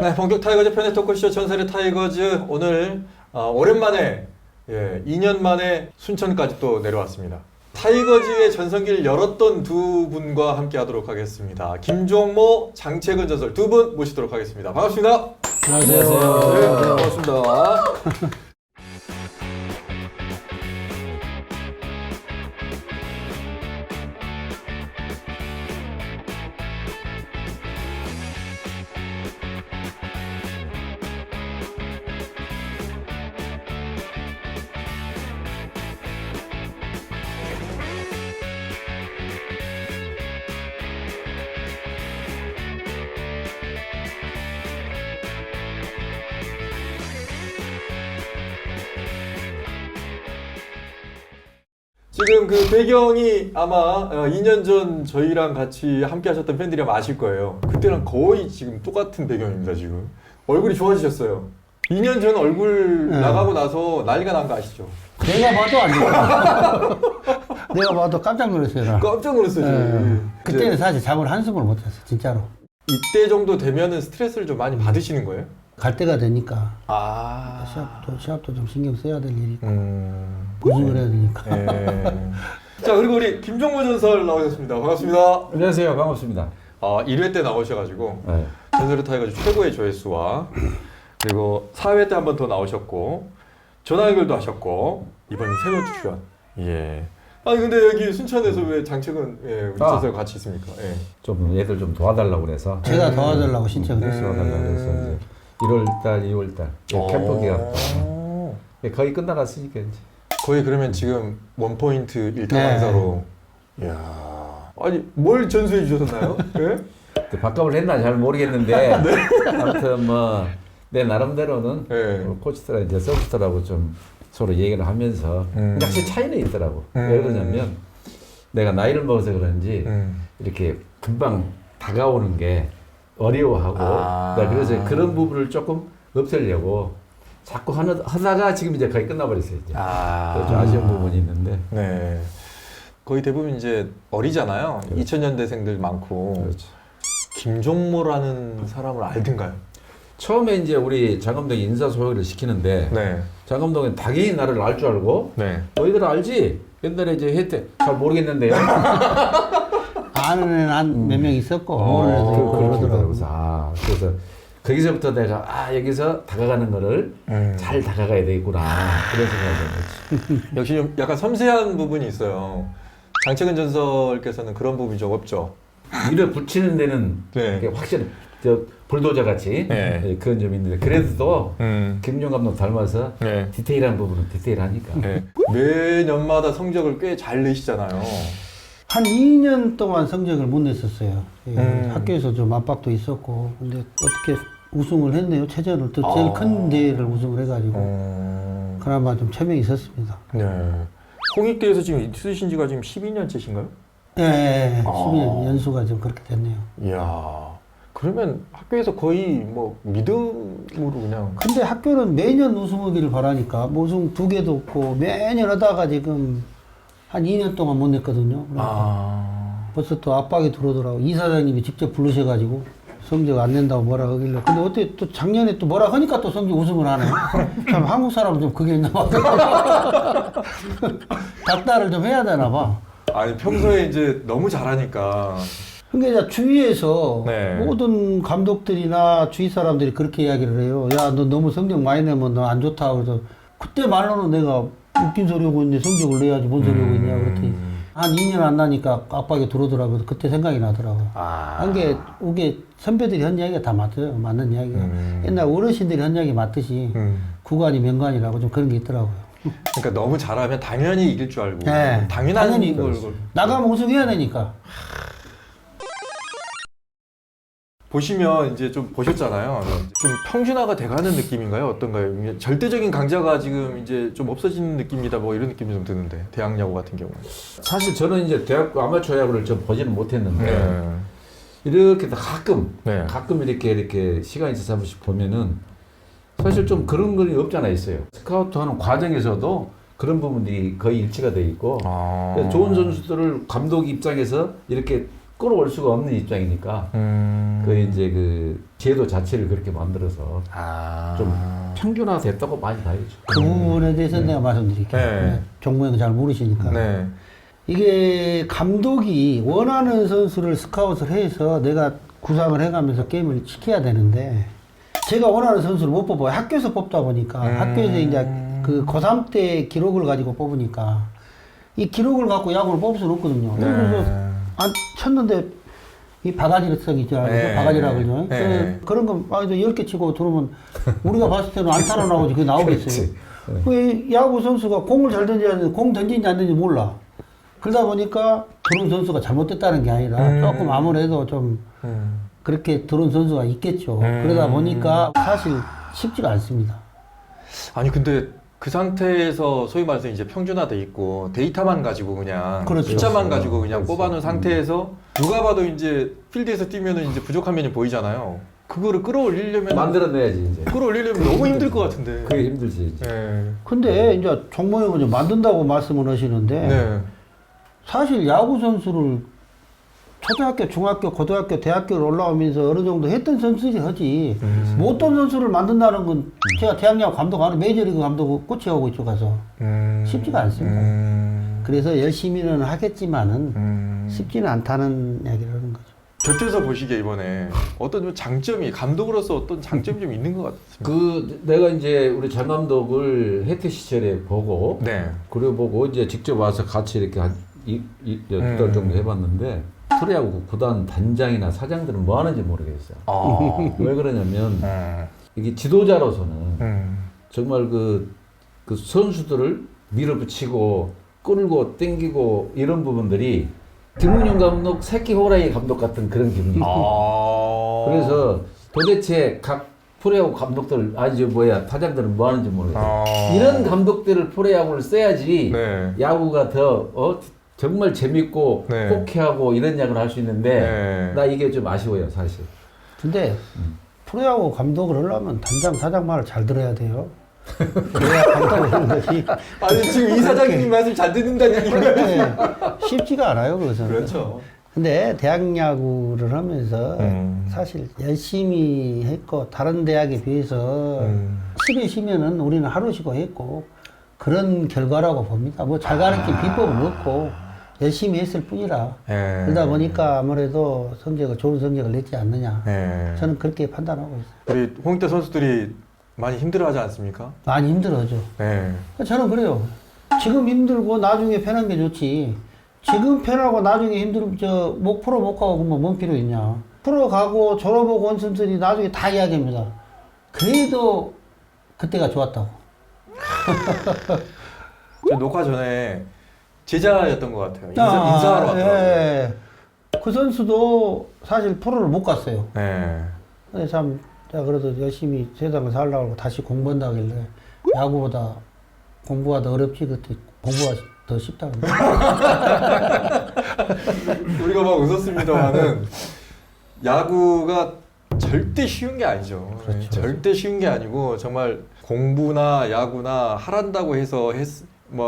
네, 본격 타이거즈 편의 토크쇼 전설의 타이거즈 오늘 오랜만에 2년 만에 순천까지 또 내려왔습니다. 타이거즈의 전성기를 열었던 두 분과 함께 하도록 하겠습니다. 김종모, 장채근 전설 두 분 모시도록 하겠습니다. 반갑습니다. 안녕하세요. 네, 반갑습니다. 지금 그 배경이 아마 2년 전 저희랑 같이 함께 하셨던 팬들이 아마 아실 거예요. 그때랑 거의 지금 똑같은 배경입니다, 지금. 얼굴이 좋아지셨어요. 2년 전 얼굴 나가고 나서 난리가 난 거 아시죠? 내가 봐도 안 돼. 내가 봐도 깜짝 놀랐어요. 깜짝 놀랐어요, 지금. 그때는 사실 잠을 한숨을 못 잤어, 진짜로. 이때 정도 되면은 스트레스를 좀 많이 받으시는 거예요? 갈 때가 되니까 아. 시합도 좀 신경 써야 될 일이 있고 우승을 해야 되니까. 예. 자, 그리고 우리 김종모 전설 나오셨습니다. 반갑습니다. 안녕하세요. 반갑습니다. 1회 때 나오셔가지고 네. 전설의 타이거즈 최고의 조회수와 그리고 4회 때 한 번 더 나오셨고 전화 연결도 하셨고 이번 세 번째 출연. 예. 아니 근데 여기 순천에서 왜 장채근 우리 전설 같이 있습니까? 예. 좀 얘들 좀 도와달라고 그래서 제가 도와달라고 신청을 했어요. 도와달라고 그래서 이제 1월달, 2월달 캠프 기간 거의 끝나갔으니까 이제 거의 그러면 지금 원포인트 일타 강사로. 이야. 아니 뭘 전수해 주셨나요? 예? 밥값을 했나 잘 모르겠는데 아무튼 뭐 내 나름대로는 네. 코치들하고 이제 서비스들하고 좀 서로 얘기를 하면서 역시 차이는 있더라고. 왜 그러냐면 내가 나이를 먹어서 그런지 이렇게 금방 다가오는 게 어려워하고 나 그래서 그런 부분을 조금 없애려고 자꾸 하다가 지금 이제 거의 끝나버렸어요. 이제. 좀 아쉬운 부분이 있는데. 네. 거의 대부분 이제 어리잖아요. 2000년대생들 많고. 그렇죠. 김종모라는 사람을 알던가요? 처음에 이제 우리 장 감독이 인사소개를 시키는데 네. 장 감독은 당연히 나를 알 줄 알고 네. 너희들 알지? 옛날에 이제 했대. 잘 모르겠는데요. 아는 애는 한 몇 명 있었고 모르는 애도 있고 그러더라고요. 그래서 거기서부터 내가 여기서 다가가는 거를 잘 다가가야 되겠구나 그런 생각이 든 거지. 역시 좀 약간 섬세한 부분이 있어요. 장채근 전설께서는 그런 부분이 좀 없죠. 밀어 붙이는 데는 네. 확실히 불도저 같이 네. 그런 점이 있는데 그래도 김용 감독 닮아서 네. 디테일한 부분은 디테일하니까. 네. 매년마다 성적을 꽤 잘 내시잖아요. 한 2년 동안 성적을 못 냈었어요. 학교에서 좀 압박도 있었고 근데 어떻게 우승을 했네요. 최전을 또 제일 큰 대회를 우승을 해가지고 그나마 좀 체면이 있었습니다. 네. 홍익대에서 지금 있으신 지가 지금 12년째신가요? 예, 12년 연수가 좀 그렇게 됐네요. 이야. 그러면 학교에서 거의 뭐 믿음으로 그냥. 근데 학교는 매년 우승하기를 바라니까 뭐 우승 2개도 없고 매년 하다가 지금 한 2년 동안 못 냈거든요. 그러니까 벌써 또 압박이 들어오더라고. 이사장님이 직접 부르셔가지고 성적 안 낸다고 뭐라 하길래. 근데 어떻게 또 작년에 또 뭐라 하니까 또 성적 우승을 하네. 참 한국 사람은 좀 그게 있나 봐. 닥달을 좀 해야 되나 봐. 아니 평소에 이제 너무 잘하니까. 그러니까 이제 주위에서 네. 모든 감독들이나 주위 사람들이 그렇게 이야기를 해요. 야, 너 너무 성적 많이 내면 너 안 좋다. 그래서 그때 말로는 내가 웃긴 소리 하고 있는데 성적을 내야지 뭔 소리 하고 있냐. 그랬더니 한 2년 안 나니까 압박이 들어오더라고요. 그때 생각이 나더라고요. 이게 선배들이 한 이야기가 다 맞아요. 맞는 이야기가. 옛날 어르신들이 한 이야기 맞듯이 구관이 명관이라고 좀 그런 게 있더라고요. 그러니까 너무 잘하면 당연히 이길 줄 알고. 네, 당연한 당연히 걸. 나가면 우승해야 되니까. 보시면 이제 좀 보셨잖아요. 좀 평준화가 돼가는 느낌인가요? 어떤가요? 절대적인 강자가 지금 이제 좀 없어지는 느낌이다. 뭐 이런 느낌이 좀 드는데 대학 야구 같은 경우는. 사실 저는 이제 대학 아마추어 야구를 좀 보지는 못했는데 이렇게 가끔 이렇게 시간이 있어서 한 번씩 보면은 사실 좀 그런 건 없잖아 있어요. 스카우트하는 과정에서도 그런 부분들이 거의 일치가 돼 있고 좋은 선수들을 감독 입장에서 이렇게 끌어올 수가 없는 입장이니까 그 이제 그 제도 자체를 그렇게 만들어서 좀 평준화됐다고 많이 봐야죠. 그 부분에 대해서 내가 말씀드릴게요. 네. 종모형 잘 모르시니까. 네. 이게 감독이 원하는 선수를 스카웃을 해서 내가 구상을 해가면서 게임을 시켜야 되는데 제가 원하는 선수를 못 뽑아요. 학교에서 뽑다 보니까 학교에서 이제 그 고3 때 기록을 가지고 뽑으니까 이 기록을 갖고 야구를 뽑을 수는 없거든요. 그래서 안 쳤는데 이 바가지성이 있죠. 네. 바가지라고 그러죠. 네. 그런 거 10개 치고 들어오면 우리가 봤을 때는 안타로 나오지 그게 나오겠어요. 그 야구 선수가 공을 잘 던져야 되는데 공 던지는지 안 던지는지 몰라. 그러다 보니까 들어온 선수가 잘못됐다는 게 아니라 조금 아무래도 좀 그렇게 들어온 선수가 있겠죠. 그러다 보니까 사실 쉽지가 않습니다. 아니 근데 그 상태에서 소위 말해서 이제 평준화돼 있고 데이터만 가지고 그냥 그렇죠. 숫자만 가지고 그냥 그렇죠. 뽑아놓은 상태에서 누가 봐도 이제 필드에서 뛰면은 이제 부족한 면이 보이잖아요. 그거를 끌어올리려면 만들어내야지 이제. 끌어올리려면 너무 힘들 것 같은데. 그게 힘들지 이제. 네. 근데 이제 종모형은 좀 만든다고 말씀을 하시는데 네. 사실 야구 선수를 초등학교, 중학교, 고등학교, 대학교를 올라오면서 어느 정도 했던 선수들이 하지 못던 선수를 만든다는 건 제가 대학야구 감독 안 하고 메이저리그 감독 코치하고 이쪽 가서 쉽지가 않습니다. 그래서 열심히는 하겠지만은 쉽지는 않다는 이야기를 하는 거죠. 곁에서 보시기에 이번에 어떤 좀 장점이 감독으로서 어떤 장점이 좀 있는 것 같습니다. 그 내가 이제 우리 장 감독을 혜태 시절에 보고 네. 그리고 보고 이제 직접 와서 같이 이렇게 한 몇 달 정도 해봤는데 프로야구 구단 단장이나 사장들은 뭐 하는지 모르겠어요. 왜 그러냐면 이게 지도자로서는 정말 그 선수들을 밀어붙이고 끌고 땡기고 이런 부분들이 김웅용 감독 새끼 호랑이 감독 같은 그런 기분이 있어요. 그래서 도대체 각 프로야구 감독들 타장들은 뭐 하는지 모르겠어요. 이런 감독들을 프로야구를 써야지 네. 야구가 더 정말 재밌고 네. 호쾌하고 이런 야구를 할 수 있는데 네. 나 이게 좀 아쉬워요 사실. 근데 프로야구 감독을 하려면 단장, 사장 말을 잘 들어야 돼요. 그래야 감독을 하는 것이 아니 지금 이 사장님 말씀 잘 듣는다는 얘기가 그렇게 쉽지가 않아요, 그것은. 그렇죠. 근데 대학 야구를 하면서 사실 열심히 했고 다른 대학에 비해서 10일 쉬면은 우리는 하루 쉬고 했고 그런 결과라고 봅니다. 뭐 잘 가르친 비법은 없고 열심히 했을 뿐이라 네. 그러다 보니까 아무래도 좋은 성적을 냈지 않느냐. 네. 저는 그렇게 판단하고 있어요. 우리 홍익대 선수들이 많이 힘들어하지 않습니까? 많이 힘들어죠. 네. 저는 그래요. 지금 힘들고 나중에 편한 게 좋지. 지금 편하고 나중에 힘들면 프로 못 가고 그러면 뭔 필요 있냐. 프로 가고 졸업하고 온 선수들이 나중에 다 이야기합니다. 그래도 그때가 좋았다고. 저 녹화 전에 제자였던 것 같아요. 인사하러 왔더라고요. 예. 그 선수도 사실 프로를 못 갔어요. 네. 근데 참, 제가 그래도 열심히 세상을 살려고 하고 다시 공부한다 하길래 야구보다 공부가 더 어렵지, 그때 공부가 더 쉽다고. 우리가 막 웃었습니다만은 야구가 절대 쉬운 게 아니죠. 그렇죠. 절대 쉬운 게 아니고 정말 공부나 야구나 하란다고 해서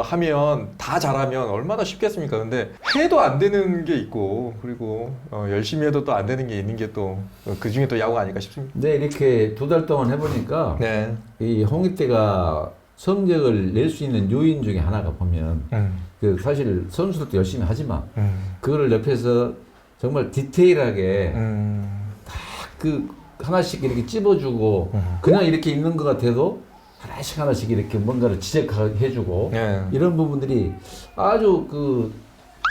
하면 다 잘하면 얼마나 쉽겠습니까? 근데 해도 안 되는 게 있고 그리고 열심히 해도 또 안 되는 게 있는 게 또 그 중에 또 야구가 아닐까 싶습니다. 네, 이렇게 2달 동안 해보니까 네. 이 홍익대가 성적을 낼 수 있는 요인 중에 하나가 보면 그 사실 선수들도 열심히 하지만 그거를 옆에서 정말 디테일하게 다 그 하나씩 이렇게 찝어주고 그냥 이렇게 있는 것 같아도 하나씩 이렇게 뭔가를 지적해주고 네. 이런 부분들이 아주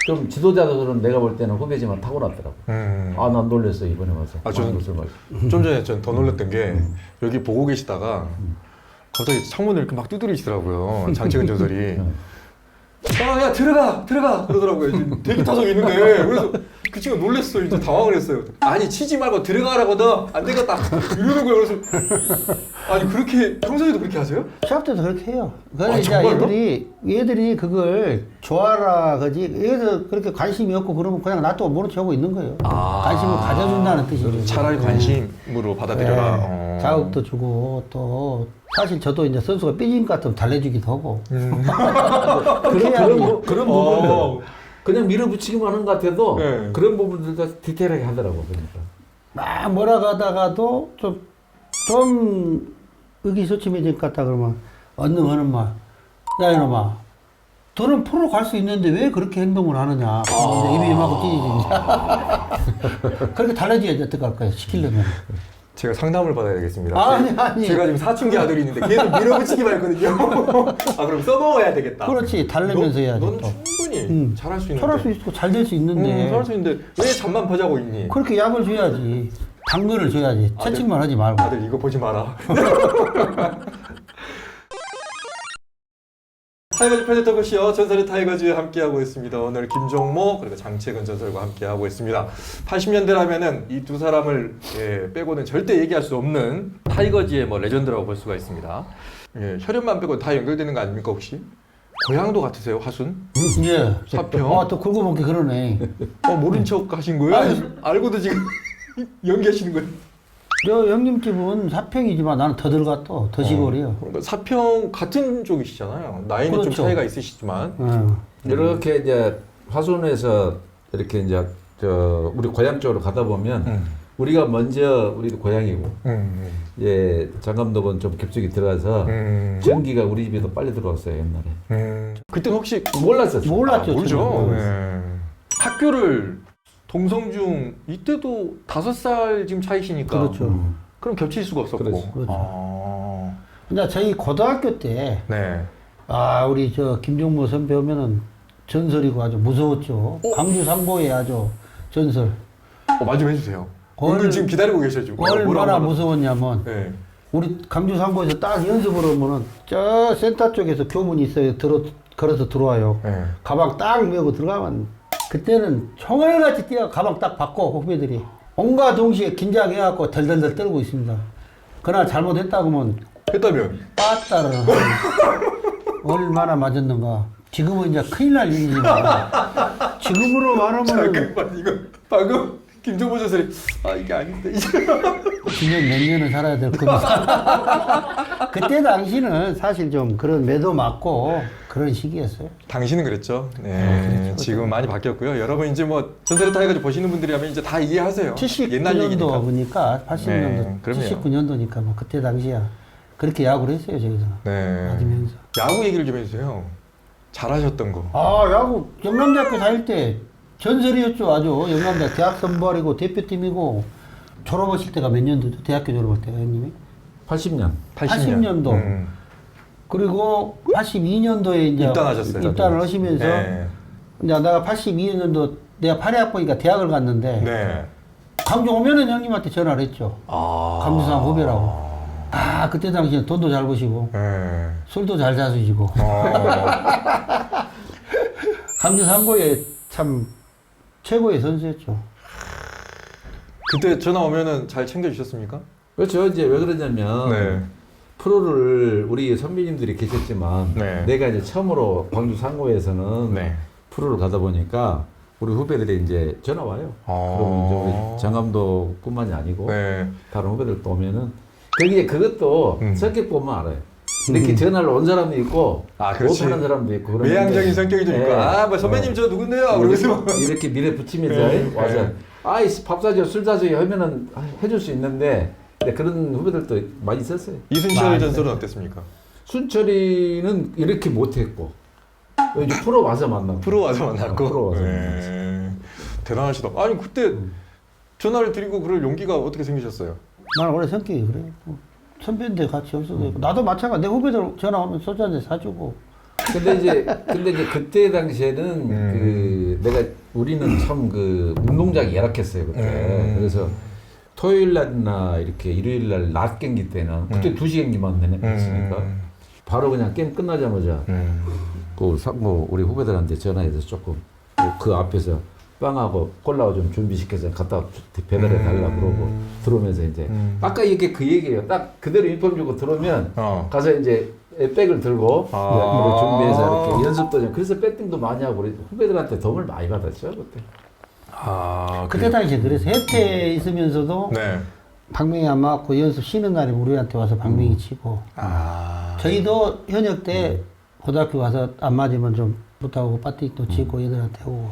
좀 지도자들은 내가 볼 때는 후배지만 타고났더라고. 아, 난 놀랬어 이번에 와서. 좀 전에 전 더 놀랐던 게 여기 보고 계시다가 갑자기 창문을 이렇게 막 두드리시더라고요. 장채근 조설이. 야 들어가 그러더라고요. 대기 타석에 있는데 그래서 그 친구가 놀랬어요. 이제 당황을 했어요. 아니 치지 말고 들어가라고 너 안 되겠다 이러는 거예요. 그래서 아니 그렇게 평소에도 그렇게 하세요? 시합 때도 그렇게 해요. 그래서 아, 이제 정말요? 얘들이 그걸 좋아라 그지. 얘들 그렇게 관심이 없고 그러면 그냥 놔두고 모른 척하고 있는 거예요. 관심을 가져준다는 뜻이죠. 차라리 관심으로 받아들여라. 네. 자극도 주고 또 사실 저도 이제 선수가 삐진 것 같으면 달래주기도 하고. 그런 부분들. 그냥 밀어붙이기만 하는 것 같아도 네. 그런 부분들도 디테일하게 하더라고 보니까. 막 몰아가다가도 좀 의기소침해질 것 같다 그러면 언능 하는 말. 야 이놈아, 너는 프로 갈 수 있는데 왜 그렇게 행동을 하느냐. 이제 입이 이만큼 찢어집니다. 그렇게 달라져야지 어떡할 거예요, 시키려면. 제가 상담을 받아야 되겠습니다. 아니. 제가 지금 사춘기 아들이 있는데 계속 밀어붙이기만 했거든요. 아 그럼 써먹어야 되겠다. 그렇지, 달래면서 해야지. 넌 또. 충분히 잘할 수 있는데. 잘할 수 있고 잘 될 수 있는데. 잘할 수 있는데 왜 잠만 퍼자고 있니? 그렇게 약을 줘야지. 당근을 줘야지. 채찍만 하지 말고. 아들 이거 보지 마라. 타이거즈 팬의 토크쇼 전설의 타이거즈 함께하고 있습니다. 오늘 김종모 그리고 장채근 전설과 함께하고 있습니다. 80년대라면은 이 두 사람을 빼고는 절대 얘기할 수 없는 타이거즈의 뭐 레전드라고 볼 수가 있습니다. 혈연만 빼고 다 연결되는 거 아닙니까 혹시? 고향도 같으세요 화순? 예. 사평? 또 굵고 먹게 그러네. 모른 척 하신 거예요? 알고도 지금 연기하시는 거예요? 저 형님 집은 사평이지만 나는 더 들어갔다. 더 시골이요. 그러니까 사평 같은 쪽이시잖아요. 나이는 그렇죠. 좀 차이가 있으시지만. 이렇게 이제 화순에서 이렇게 이제 우리 고향 쪽으로 가다 보면 우리가 먼저 우리 고향이고 장 감독은 좀 겹쪽이 들어가서 전기가 우리 집에 더 빨리 들어왔어요 옛날에. 그때 혹시 몰랐었죠. 몰랐죠. 모르죠. 저는. 네. 학교를 동성중 이때도 5살 지금 차이시니까. 그렇죠. 그럼 겹칠 수가 없었고. 그렇죠. 아. 이제 저희 고등학교 때, 네. 우리 김종모 선배 오면은 전설이고 아주 무서웠죠. 광주 상고에 아주 전설. 말 좀 해주세요. 오늘 지금 기다리고 계셔죠. 얼마나 무서웠냐면, 네. 우리 광주 상고에서 딱 연습을 하면은 저 센터 쪽에서 교문이 있어요. 걸어서 들어와요. 네. 가방 딱 메고 들어가면 그때는 총알같이 뛰어 가방 딱 받고 후배들이 온갖 동시에 긴장해갖고 덜덜덜 떨고 있습니다. 그날 잘못했다고 하면 했다면? 빠따를 얼마나 맞았는가. 지금은 이제 큰일 날 일이지만 지금으로 말하면 잠깐만 이거 방금 김종모 전설이 이게 아닌데 이제. 10년 몇 년은 살아야 될 겁니다. 그때 당시는 사실 좀 그런 매도 맞고 그런 시기였어요. 당신은 그랬죠. 네. 지금 많이 바뀌었고요. 여러분 이제 뭐 전설의 타이거즈 보시는 분들이라면 이제 다 이해하세요. 옛날 79년도 얘기니까. 보니까 80년도, 네, 그럼요. 79년도니까 뭐 그때 당시야 그렇게 야구를 했어요 저기서. 네. 맞으면서. 야구 얘기를 좀 해주세요. 잘하셨던 거. 야구 영남대학교 다닐 때 전설이었죠. 아주 영남대 대학 선발이고 대표팀이고 졸업하실 때가 몇 년도죠? 대학교 졸업할 때가 형님이? 80년. 80년도. 그리고 82년도에 이제 입단하셨어요. 입단을 하시면서 네. 이제 내가 82년도 내가 8회학번이니까 대학을 갔는데 네. 광주 오면은 형님한테 전화를 했죠. 감주상 후배라고. 그때 당시에 돈도 잘 버시고 네. 술도 잘 사주시고 감주 상고에 참 최고의 선수였죠. 그때 전화 오면은 잘 챙겨주셨습니까? 그렇죠. 이제 왜 그러냐면 네. 프로를 우리 선배님들이 계셨지만 네. 내가 이제 처음으로 광주 상고에서는 네. 프로를 가다 보니까 우리 후배들이 이제 전화 와요. 그러면 이제 우리 장 감독뿐만이 아니고 네. 다른 후배들도 오면은 거기에 그것도 성격 보면 알아요. 이렇게 전화를 온 사람도 있고 그렇지. 못하는 사람도 있고 그러는데 외향적인 성격이 좀 있고 뭐 선배님 저 누군데요? 그러면서 이렇게 밀어붙이면서 네. 와서 네. 밥 사줘 술 사줘 하면은 해줄 수 있는데 그런 후배들도 많이 있었어요. 이순철 전설은 어땠습니까? 순철이는 이렇게 못했고 이제 프로 와서 만나고 프로 와서 만났고. 프로 와서 네. 만났어요. 대단하시다. 아니 그때 전화를 드리고 그럴 용기가 어떻게 생기셨어요? 나는 원래 성격이 그래. 선배인데 같이 없어도 나도 마찬가지. 내 후배들 전화 오면 소주 한잔 사주고. 근데 이제 그때 당시에는 우리는 참 운동장이 열악했어요 그때. 그래서 토요일 날이나 이렇게 일요일 날 낮 경기 때는 그때 2시 경기만 했으니까 바로 그냥 게임 끝나자마자 우리 후배들한테 전화해서 조금 그 앞에서 빵하고 콜라하고 좀 준비시켜서 갖다 배달해 달라고 그러고 들어오면서 이제 아까 이게 그 얘기예요. 딱 그대로 인폼 주고 들어오면 가서 이제 백을 들고 앞으로 준비해서 이렇게 연습도 좀 그래서 배팅도 많이 하고 우리 후배들한테 도움을 많이 받았죠 그때. 그때 당시에 그래서 혜태에 있으면서도 네. 방명이 안 맞고 연습 쉬는 날에 우리한테 와서 방명이 치고 저희도 현역 때 고등학교 가서 안 맞으면 좀 못하고 배터리 또 짓고 애들한테 오고.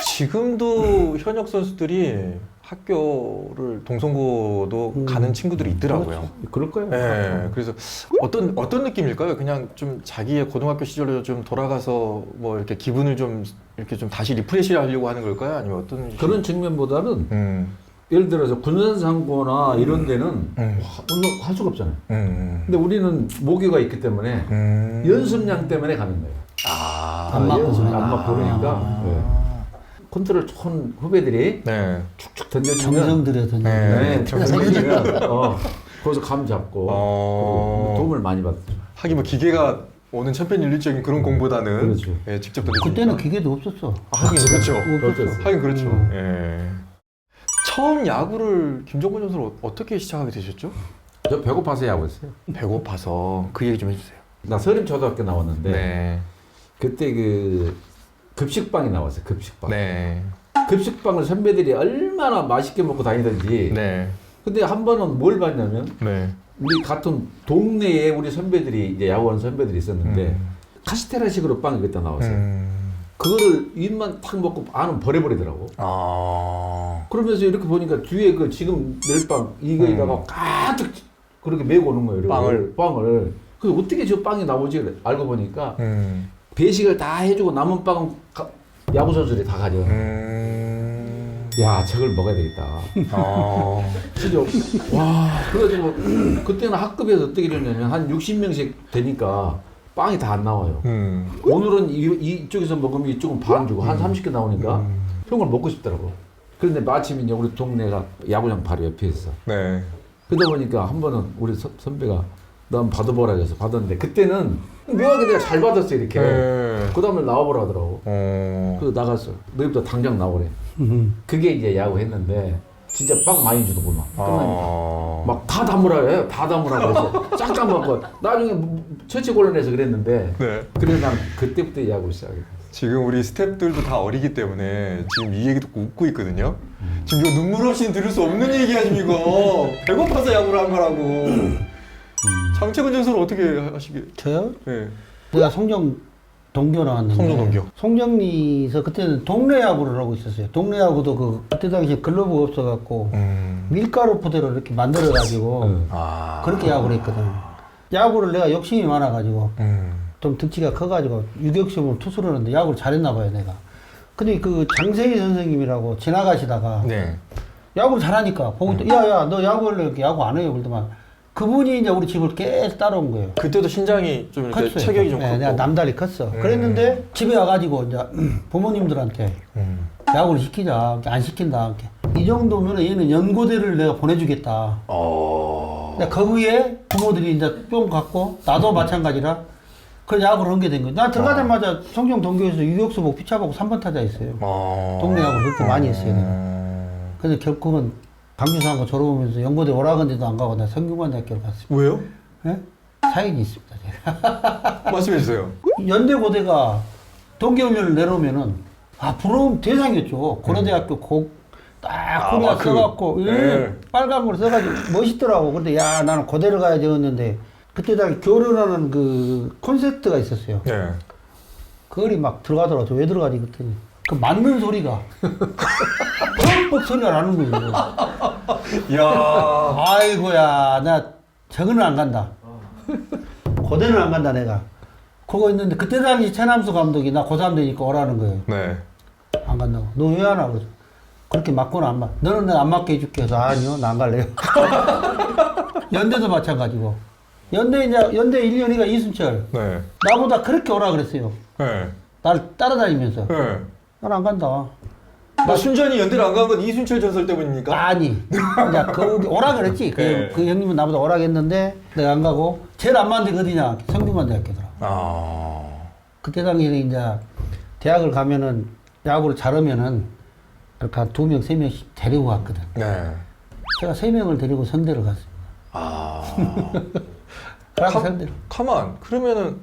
지금도 현역 선수들이 학교를 동성고도 가는 친구들이 있더라고요. 그럴 거예요. 네, 그래서 어떤 느낌일까요? 그냥 좀 자기의 고등학교 시절로 좀 돌아가서 뭐 이렇게 기분을 좀 이렇게 좀 다시 리프레시 하려고 하는 걸까요? 아니면 어떤 그런 측면보다는 예를 들어서 군산상고나 이런 데는 운동할 수가 없잖아요. 근데 우리는 모교가 있기 때문에 연습량 때문에 가는 거예요. 안 맞고 연습 그러니까. 안 맞고 그러니까 네. 컨트롤 좋은 후배들이 네. 축축 던져주면 정성 들여 던져. 네. 던져주면 거기서 감 잡고 그리고 도움을 많이 받죠. 하긴 뭐 기계가 오는 천편일률적인 그런 공보다는 그렇죠. 예, 직접 던져주니까. 그때는 기계도 없었어. 하긴 그렇죠. 없었어요. 하긴 그렇죠. 예. 처음 야구를 김종근 선수는 어떻게 시작하게 되셨죠? 저 배고파서 야구했어요. 배고파서 그 얘기 좀 해주세요. 나 서림초등학교 나왔는데 네. 그때 그 급식방이 나왔어요. 급식방. 네. 급식방을 선배들이 얼마나 맛있게 먹고 다니던지. 네. 근데 한 번은 뭘 봤냐면 네. 우리 같은 동네에 우리 선배들이 이제 야구하는 선배들이 있었는데 카스테라식으로 빵이 그때 나왔어요. 그거를 윗만 탁 먹고 안은 버려버리더라고. 그러면서 이렇게 보니까 뒤에 그 지금 멜빵 이거에다가 가득 그렇게 메고 오는 거예요. 빵을. 그래서 어떻게 저 빵이 나오지? 그래. 알고 보니까 배식을 다 해주고 남은 빵은 야구 선수들이 다 가져. 야, 저걸 먹어야 되겠다. 진짜 와. 그래가지고 그때는 학급에서 어떻게 되냐면 한 60명씩 되니까 빵이 다 안 나와요. 오늘은 이쪽에서 먹으면 이쪽은 반 주고 한 30개 나오니까 형을 먹고 싶더라고. 그런데 마침 이제 우리 동네가 야구장 바로 옆에 있어. 네. 그러다 보니까 한 번은 우리 선배가 너 한번 받아보라 해서 받았는데 그때는 묘하게 내가 잘 받았어 이렇게. 그 다음에 나와보라 하더라고. 그래서 나갔어. 너희부터 당장 나오래. 그게 이제 야구 했는데 진짜 빵 많이 주더구만. 끝나니까. 막 다 담으라 해. 다 담으라고 해서 쫙 담았고 나중에 처치곤란해서 그랬는데 네. 그래서 난 그때부터 야구를 시작해. 지금 우리 스태프들도 다 어리기 때문에 지금 이 얘기 듣고 웃고 있거든요. 지금 이거 눈물 없이는 들을 수 없는 얘기야 지금 이거. 배고파서 야구를 한 거라고. 장채근 전설은 어떻게 하시게? 저요? 네. 내가 송정 동교 나왔는데. 송정 동교. 송정리에서 그때는 동네 야구를 하고 있었어요. 동네 야구도 그때 당시에 글러브가 없어갖고 밀가루 포대로 이렇게 만들어가지고 그렇게 야구를 했거든. 야구를 내가 욕심이 많아가지고 좀 득치가 커가지고 유격수로 투수를 하는데 야구를 잘했나 봐요 내가. 근데 그 장세희 선생님이라고 지나가시다가 네. 야구를 잘하니까 보고 야야 너 야구 할래? 이렇게 야구 안 해요 그러더만 그분이 이제 우리 집을 계속 따라온 거예요. 그때도 신장이 좀 이렇게 컸어요. 체격이 좀 네, 컸고. 내가 남다리 컸어. 그랬는데 집에 와가지고 이제 부모님들한테 야구를 시키자. 안 시킨다. 이 정도면 얘는 연고대를 내가 보내주겠다. 근데 거기에 부모들이 이제 좀 갖고 나도 마찬가지라 그 야구를 하게 된 거예요. 나 들어가자마자 성경 동교에서 유격수 보고 피차보고 3번 타자 했어요. 동네 야구를 그렇게 많이 했어요. 내가. 그래서 결국은 강주상고 졸업하면서 연고대 오라건대도 안 가고 나 성균관대학교를 갔어요. 왜요? 네? 사연이 있습니다. 제가. 말씀해 주세요. 연대고대가 동계훈련을 내놓으면은 부러움 대상이었죠. 고려대학교 딱 코리아 써갖고 빨간 걸 써가지고 멋있더라고. 근데 야 나는 고대를 가야 되었는데 그때 당시 교련하는 그 콘셉트가 있었어요. 네. 그걸이 막 들어가더라고. 왜 들어가지 그랬더니 그 맞는 소리가 퍽퍽 소리가 나는 거예요. 이야. 아이고야 나 저거는 안 간다. 고대는 안 간다 내가. 그거 있는데 그때 당시 최남수 감독이 나 고3 되니까 오라는 거예요. 네. 안 간다고. 너 왜 안 하고? 그렇게 맞고는 안 맞. 너는 내가 안 맞게 해줄게 해서 아니요 나 안 갈래요. 연대도 마찬가지고. 연대 1년이가 이순철. 네. 나보다 그렇게 오라 그랬어요. 네. 날 따라다니면서. 네. 난 안 간다. 나 순전히 연대를 안 간 건 이순철 전설 때문입니까? 아니. 그냥 거기 오라 그랬지. 네. 그 형님은 나보다 오라 했는데 내가 안 가고 제일 안 맞는 데가 어디냐? 성균관대학교더라. 그때 당시에 이제 대학을 가면은 야구를 잘하면은 이렇게 한 2명, 3명씩 데리고 갔거든. 네. 제가 3명을 데리고 성대를 갔습니다. 그래서 성대를. 가만. 그러면은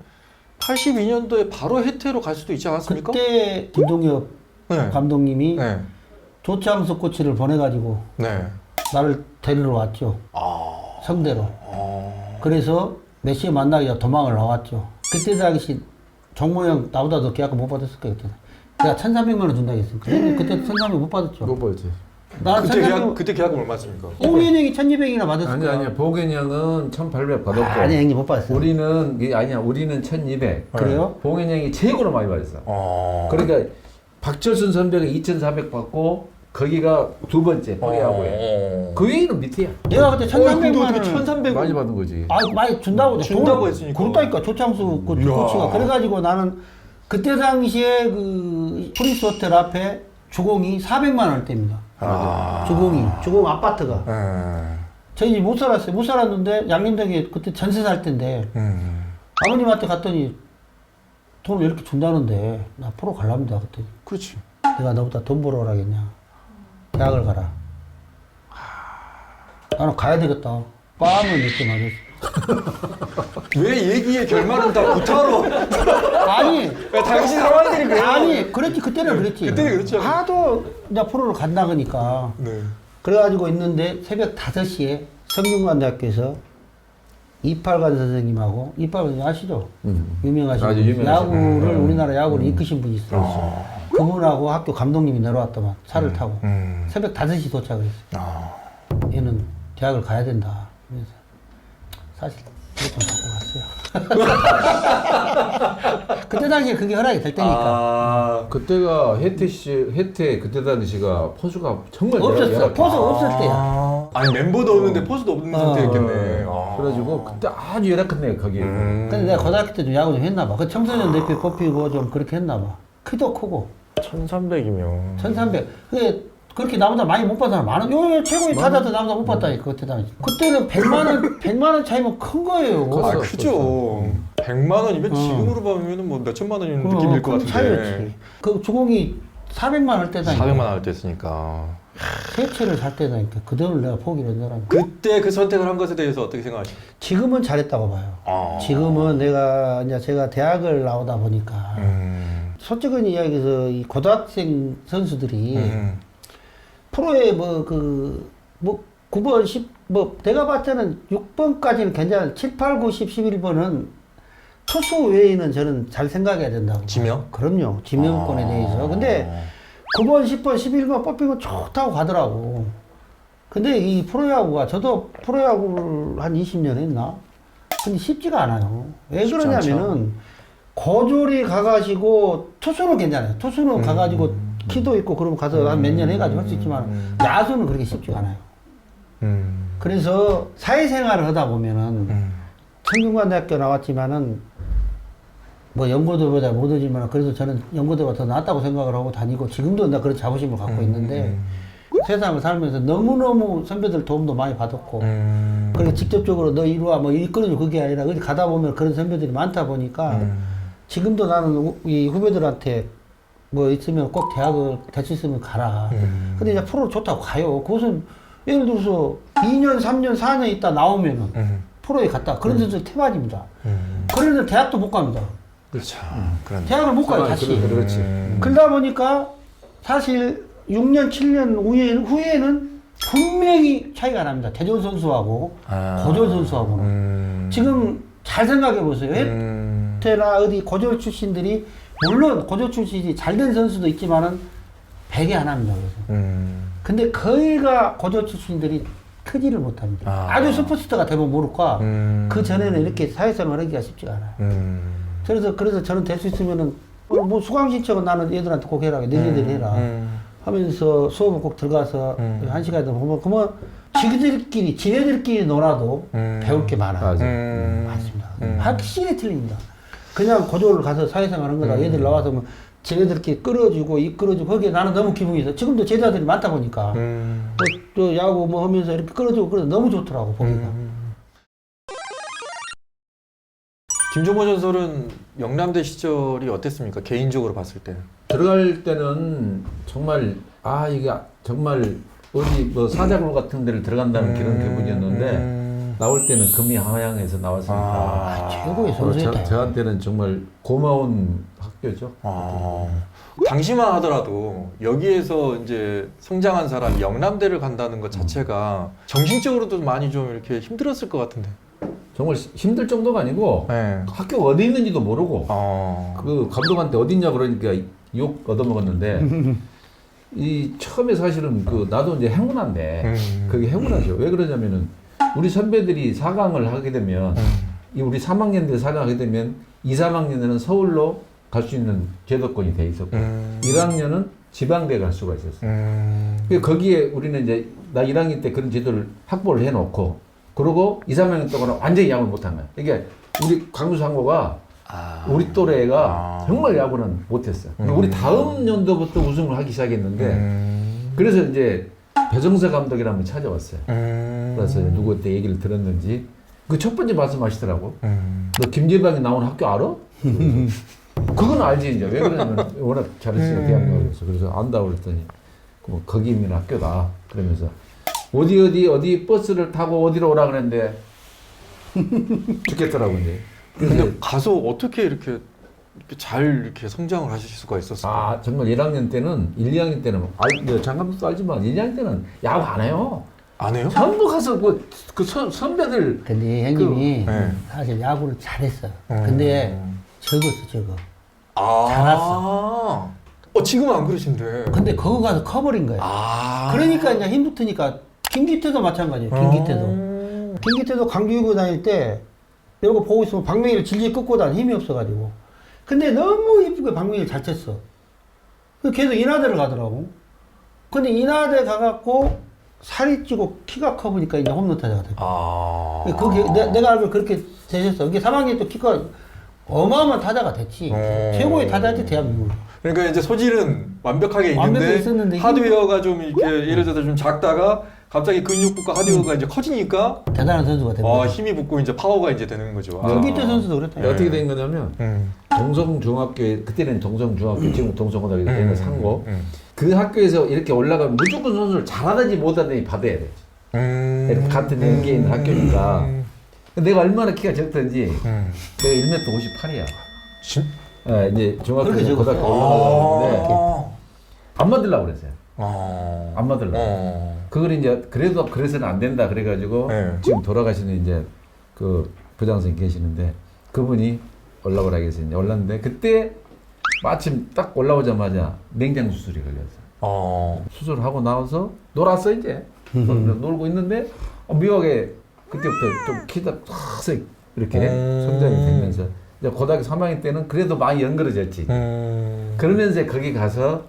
82년도에 바로 해태로 갈 수도 있지 않았습니까? 그때 김동엽 네. 감독님이 네. 조창석 코치를 보내가지고 네. 나를 데리러 왔죠. 성대로. 그래서 메시 만나기가 도망을 나왔죠. 그때 당시 정모형 나보다 더 계약금 못 받았을 거예요. 그때. 내가 1,300만 원 준다고 했어요. 그때 1,300 못 받았죠. 못 보지. 나 그때 계약금 얼마였습니까? 오면형이 1,200이나 받았을 거야. 아니야. 보겐형은 1,800 받았고. 아니 형님 못 받았어요. 우리는 이게 아니야. 우리는 1,200. 그래요? 보겐형이 최고로 많이 받았어. 그러니까 박철순 선배가 2,400 받고 거기가 두 번째 포기하고에. 그 위는 밑이야. 내가 그때 1,300만 원 1,300 많이 받은 거지. 많이 준다고 했으니까. 그렇다니까 조창수 그 코치가. 그래가지고 나는 그때 당시에 그 프린스 호텔 앞에 주공이 400만 원대입니다. 주공 아파트가. 저희 못 살았어요. 못 살았는데 양림동에 그때 전세 살 때인데 아버님한테 갔더니 돈을 왜 이렇게 준다는데 나 프로 가랍니다. 그때 그렇지. 내가 너보다 돈 벌어 오라겠냐. 대학을 가라. 나는 가야 되겠다. 뺨을 몇개 맞았어. 왜 얘기의 결말은 다 구타로? 아니, 당신 상황들이 그래요. 아니, 그랬지. 그때는 그랬지. 그때는 그렇죠. 하도 이제 프로를 간다 그러니까. 네. 그래가지고 있는데 새벽 5시에 성균관대학교에서 이팔관 선생님하고, 이팔관 아시죠? 유명하신 아주 분. 유명하신 야구를, 우리나라 야구를 이끄신 분이 있어요. 그분하고 학교 감독님이 내려왔더만 차를 타고 새벽 5시 도착을 했어요. 얘는 대학을 가야 된다. 그래서 사실 좀 갖고 갔어요. 그때 당시에 그게 허락이 될 때니까. 그때가 혜태 그때 당시가 포수가 정말 없었어. 열악해. 포수 없을 때야. 아니 멤버도 없는데 포수도 없는 상태였겠네. 그래가지고 그때 아주 열악했네 거기. 근데 내가 고등학교 때 좀 야구 좀 했나 봐. 그 청소년 대표 뽑히고 좀 그렇게 했나 봐. 키도 크고. 1,300이면. 1,300. 그렇게 나보다 많이 못 받은 사람 많아. 요 최고의 타자도 나보다 못 받다니까 그때 당시. 그때는 100만 원 차이면 큰 거예요. 아, 크죠. 100만 원이면 지금으로 보면 뭐 몇천만 원인 느낌일 것 큰 같은데. 차이였지. 그 주공이 400만 원 할 때다니까. 400만 원 할 때였으니까. 세 채를 살 때다니까. 그 돈을 내가 포기를 했더라. 그때 그 선택을 한 것에 대해서 어떻게 생각하십니까? 지금은 잘했다고 봐요. 지금은 제가 대학을 나오다 보니까 솔직히 이야기해서 이 고등학생 선수들이 프로에 9번, 10, 내가 봤을 때는 6번까지는 괜찮아. 7, 8, 9, 10, 11번은 투수 외에는 저는 잘 생각해야 된다고. 지명? 그럼요. 지명권에 대해서. 근데 9번, 10번, 11번 뽑히면 좋다고 가더라고. 근데 이 프로야구가, 저도 프로야구를 한 20년 했나? 근데 쉽지가 않아요. 왜 그러냐면은, 고졸이 가가지고, 투수는 괜찮아요. 투수는 가가지고, 키도 있고, 그러면 가서 한 몇 년 해가지고 할 수 있지만, 야수는 그렇게 쉽지가 않아요. 그래서 사회생활을 하다 보면은, 청균관대학교 나왔지만은, 연고도보다 못하지만, 그래도 저는 연고도가 더 낫다고 생각을 하고 다니고, 지금도 나 그런 자부심을 갖고 있는데, 세상을 살면서 너무너무 선배들 도움도 많이 받았고, 그리고 직접적으로 너 이리 와, 이끌어줘, 그게 아니라, 어디 가다 보면 그런 선배들이 많다 보니까, 지금도 나는 이 후배들한테 있으면 꼭 대학을 될 수 있으면 가라. 근데 이제 프로 좋다고 가요. 그것은 예를 들어서 2년, 3년, 4년 있다 나오면은 프로에 갔다. 그런 선수 태반입니다. 그러면 대학도 못 갑니다. 그렇죠. 대학을 못 가요, 다시. 그렇지. 그러다 보니까 사실 6년, 7년 후에는 분명히 차이가 납니다. 대졸 선수하고 고졸 선수하고는. 지금 잘 생각해 보세요. 혜태나 어디 고졸 출신들이 물론 고졸 출신이 잘된 선수도 있지만은 100에 하나입니다. 그래서. 근데 거의가 고졸 출신들이 크지를 못합니다. 아주 슈퍼스타가 되면 모를까 그 전에는 이렇게 사회생활 하기가 쉽지가 않아요. 그래서 저는 될 수 있으면은 수강 신청은 나는 얘들한테 꼭 해라. 너희들이 해라. 하면서 수업을 꼭 들어가서 1시간에 보면 그러면 지네들끼리 놀아도 배울 게 많아요. 맞습니다. 확실히 틀립니다. 그냥 고졸을 가서 사회생활 한 거다. 얘들 나와서 지네들끼리 끌어주고 이끌어주고 거기에 나는 너무 기분이 있어. 지금도 제자들이 많다 보니까 또 야구 하면서 이렇게 끌어주고 그래서 너무 좋더라고 보기가. 김종모 전설은 영남대 시절이 어땠습니까? 개인적으로 봤을 때는. 들어갈 때는 정말 이게 정말 어디 사자굴 같은 데를 들어간다는 그런 기분이었는데 나올 때는 금이 하향해서 나왔으니까 최고의 선수였다. 저한테는 정말 고마운 학교죠. 당시만 하더라도 여기에서 이제 성장한 사람이 영남대를 간다는 것 자체가 정신적으로도 많이 좀 이렇게 힘들었을 것 같은데. 정말 힘들 정도가 아니고 네. 학교가 어디 있는지도 모르고 그 감독한테 어디 있냐 그러니까 욕 얻어먹었는데 이 처음에 사실은 그 나도 이제 행운한데 그게 행운하죠. 왜 그러냐면은 우리 선배들이 4강을 하게 되면 이 우리 3학년들 4강 하게 되면 2, 3학년에는 서울로 갈 수 있는 제도권이 돼 있었고 1학년은 지방대 갈 수가 있었어요. 거기에 우리는 이제 나 1학년 때 그런 제도를 확보를 해놓고 그러고 2, 3학년 동안은 완전히 야구를 못한 거야. 이게 우리 강수상고가 우리 또래가 정말 야구는 못했어요. 우리 다음 연도부터 우승을 하기 시작했는데 그래서 이제 배정서 감독이라는 분이 찾아왔어요. 그래서 누구한테 얘기를 들었는지 그 첫 번째 말씀하시더라고. 너 김재방이 나온 학교 알아? 그건 알지 이제. 왜 그러냐면 워낙 잘했으니까 대학교에서. 그래서 안다고 그랬더니 거기 있는 학교다. 그러면서 어디 버스를 타고 어디로 오라 그랬는데 죽겠더라고 이제. 근데 가서 어떻게 이렇게 잘 이렇게 성장을 하실 수가 있었어요? 아 정말 1학년 때는 1, 2학년 때는 장감독도 알지만 1, 2학년 때는 야구 안 해요. 안 해요? 전부 가서 그 선배들. 근데 형님이 네. 사실 야구를 잘했어요. 근데 적어. 잘했어. 지금은 안 그러신데. 근데 그거 가서 커버린 거예요. 그러니까 이제 힘붙으니까 김기태도 마찬가지예요. 김기태도 강주이고 다닐 때 이런 거 보고 있으면 박명희를 질질 끄고 다니 힘이 없어가지고. 근데 너무 이쁘게 박명희를 잘 쳤어. 그래서 계속 인하대를 가더라고. 근데 인하대 가갖고 살이 찌고 키가 커 보니까 이제 홈런 타자가 됐고. 그게 내가 알기로 그렇게 되셨어. 이게 3학년 때 키가 어마어마한 타자가 됐지. 최고의 타자지 대한민국. 그러니까 이제 소질은 완벽하게 완벽하게 있었는데 하드웨어가 좀 이렇게 예를 들어서 좀 작다가 갑자기 근육부가 하드웨어가 이제 커지니까 대단한 선수가 된 거죠. 힘이 붙고 이제 파워가 이제 되는 거죠. 김기태 선수도 그랬다. 어떻게 된 거냐면 동성중학교에 그때는 동성중학교 지금 동성고등학교 되는 상고 그 학교에서 이렇게 올라가면 무조건 선수를 잘하든지 못하든지 받아야 돼. 같은 연계에 있는 학교니까. 내가 얼마나 키가 적든지 내가 1m 58이야. 이제 중학교 고등학교 올라가려고 안 맞으려고 그랬어요. 안 맞으려고. 그걸 이제 그래도 그래서는 안 된다 그래가지고 지금 돌아가시는 이제 그 부장 선생님 계시는데 그분이 올라오라고 해서 이제 올랐는데 그때 마침 딱 올라오자마자 맹장 수술이 걸렸어. 수술하고 나와서 놀았어 이제. 놀고 있는데 묘하게 그때부터 좀 키가 확 이렇게 성장이 되면서 이제 고등학교 3학년 때는 그래도 많이 연그러졌지. 그러면서 거기 가서